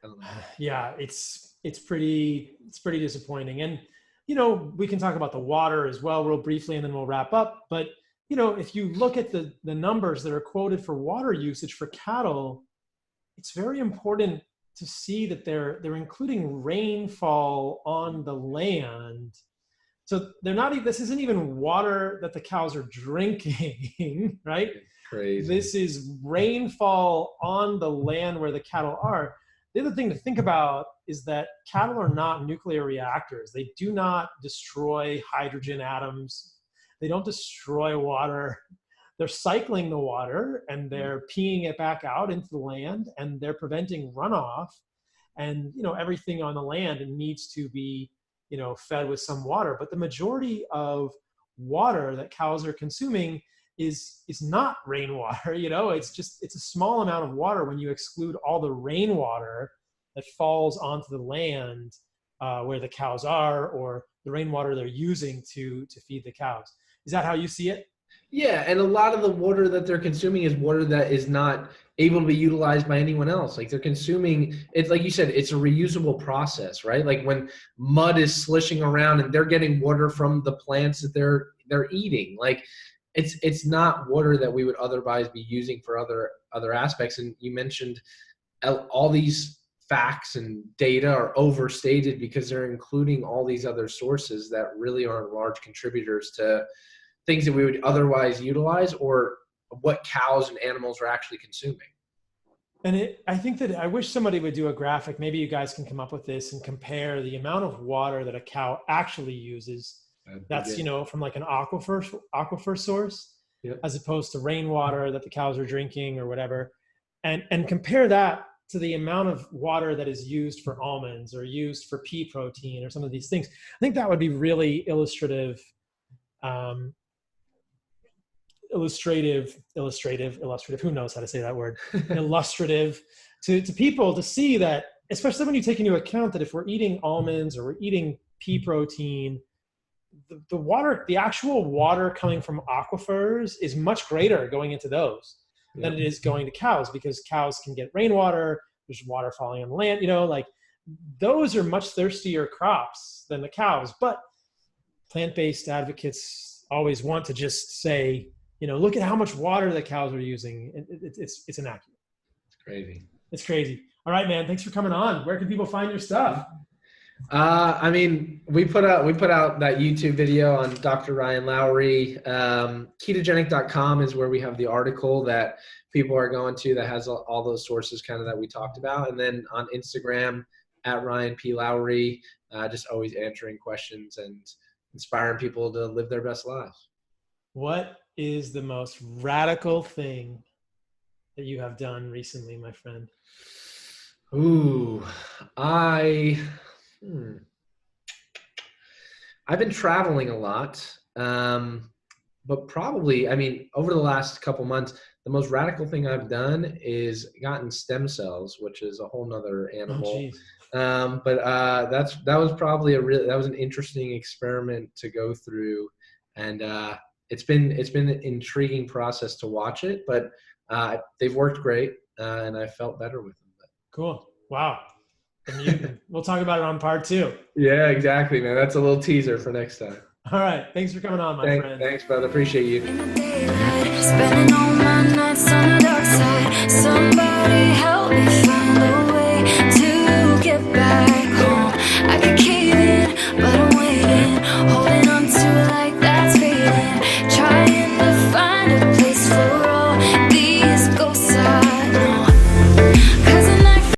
I don't know. Yeah, it's pretty disappointing. And, you know, we can talk about the water as well real briefly and then we'll wrap up. But, you know, if you look at the numbers that are quoted for water usage for cattle, it's very important to see that they're including rainfall on the land. So this isn't even water that the cows are drinking, right? Crazy. This is rainfall on the land where the cattle are. The other thing to think about is that cattle are not nuclear reactors. They do not destroy hydrogen atoms. They don't destroy water. they're cycling the water and they're peeing it back out into the land, and they're preventing runoff. And, you know, everything on the land needs to be, you know, fed with some water. But the majority of water that cows are consuming is not rainwater. You know, it's a small amount of water when you exclude all the rainwater that falls onto the land where the cows are, or the rainwater they're using to feed the cows. Is that how you see it? Yeah, and a lot of the water that they're consuming is water that is not able to be utilized by anyone else. Like, they're consuming, it's like you said, it's a reusable process, right? Like when mud is slishing around and they're getting water from the plants that they're eating. Like, it's not water that we would otherwise be using for other aspects. And you mentioned all these facts and data are overstated because they're including all these other sources that really aren't large contributors to things that we would otherwise utilize, or what cows and animals are actually consuming. And I think that I wish somebody would do a graphic. Maybe you guys can come up with this and compare the amount of water that a cow actually uses. That's, you know, from like an aquifer source, yep, as opposed to rainwater that the cows are drinking or whatever. And compare that to the amount of water that is used for almonds or used for pea protein or some of these things. I think that would be really illustrative, who knows how to say that word, illustrative to people to see that, especially when you take into account that if we're eating almonds or we're eating pea protein, the actual water coming from aquifers is much greater going into those than it is going to cows, because cows can get rainwater, there's water falling on the land, you know, like those are much thirstier crops than the cows. But plant-based advocates always want to just say, you know, look at how much water the cows are using. It's inaccurate. It's crazy. It's crazy. All right, man. Thanks for coming on. Where can people find your stuff? I mean, we put out that YouTube video on Dr. Ryan Lowery. Ketogenic.com is where we have the article that people are going to that has all those sources kind of that we talked about. And then on Instagram at Ryan P. Lowery, just always answering questions and inspiring people to live their best lives. What is the most radical thing that you have done recently, my friend? Ooh, I've been traveling a lot, but probably, I mean, over the last couple months, the most radical thing I've done is gotten stem cells, which is a whole nother animal. But that was probably that was an interesting experiment to go through, and it's been an intriguing process to watch it, but they've worked great, and I felt better with them. Cool. Wow. We'll talk about it on part 2. Yeah, exactly, man. That's a little teaser for next time. All right. Thanks for coming on, my friend. Thanks, brother. Appreciate you.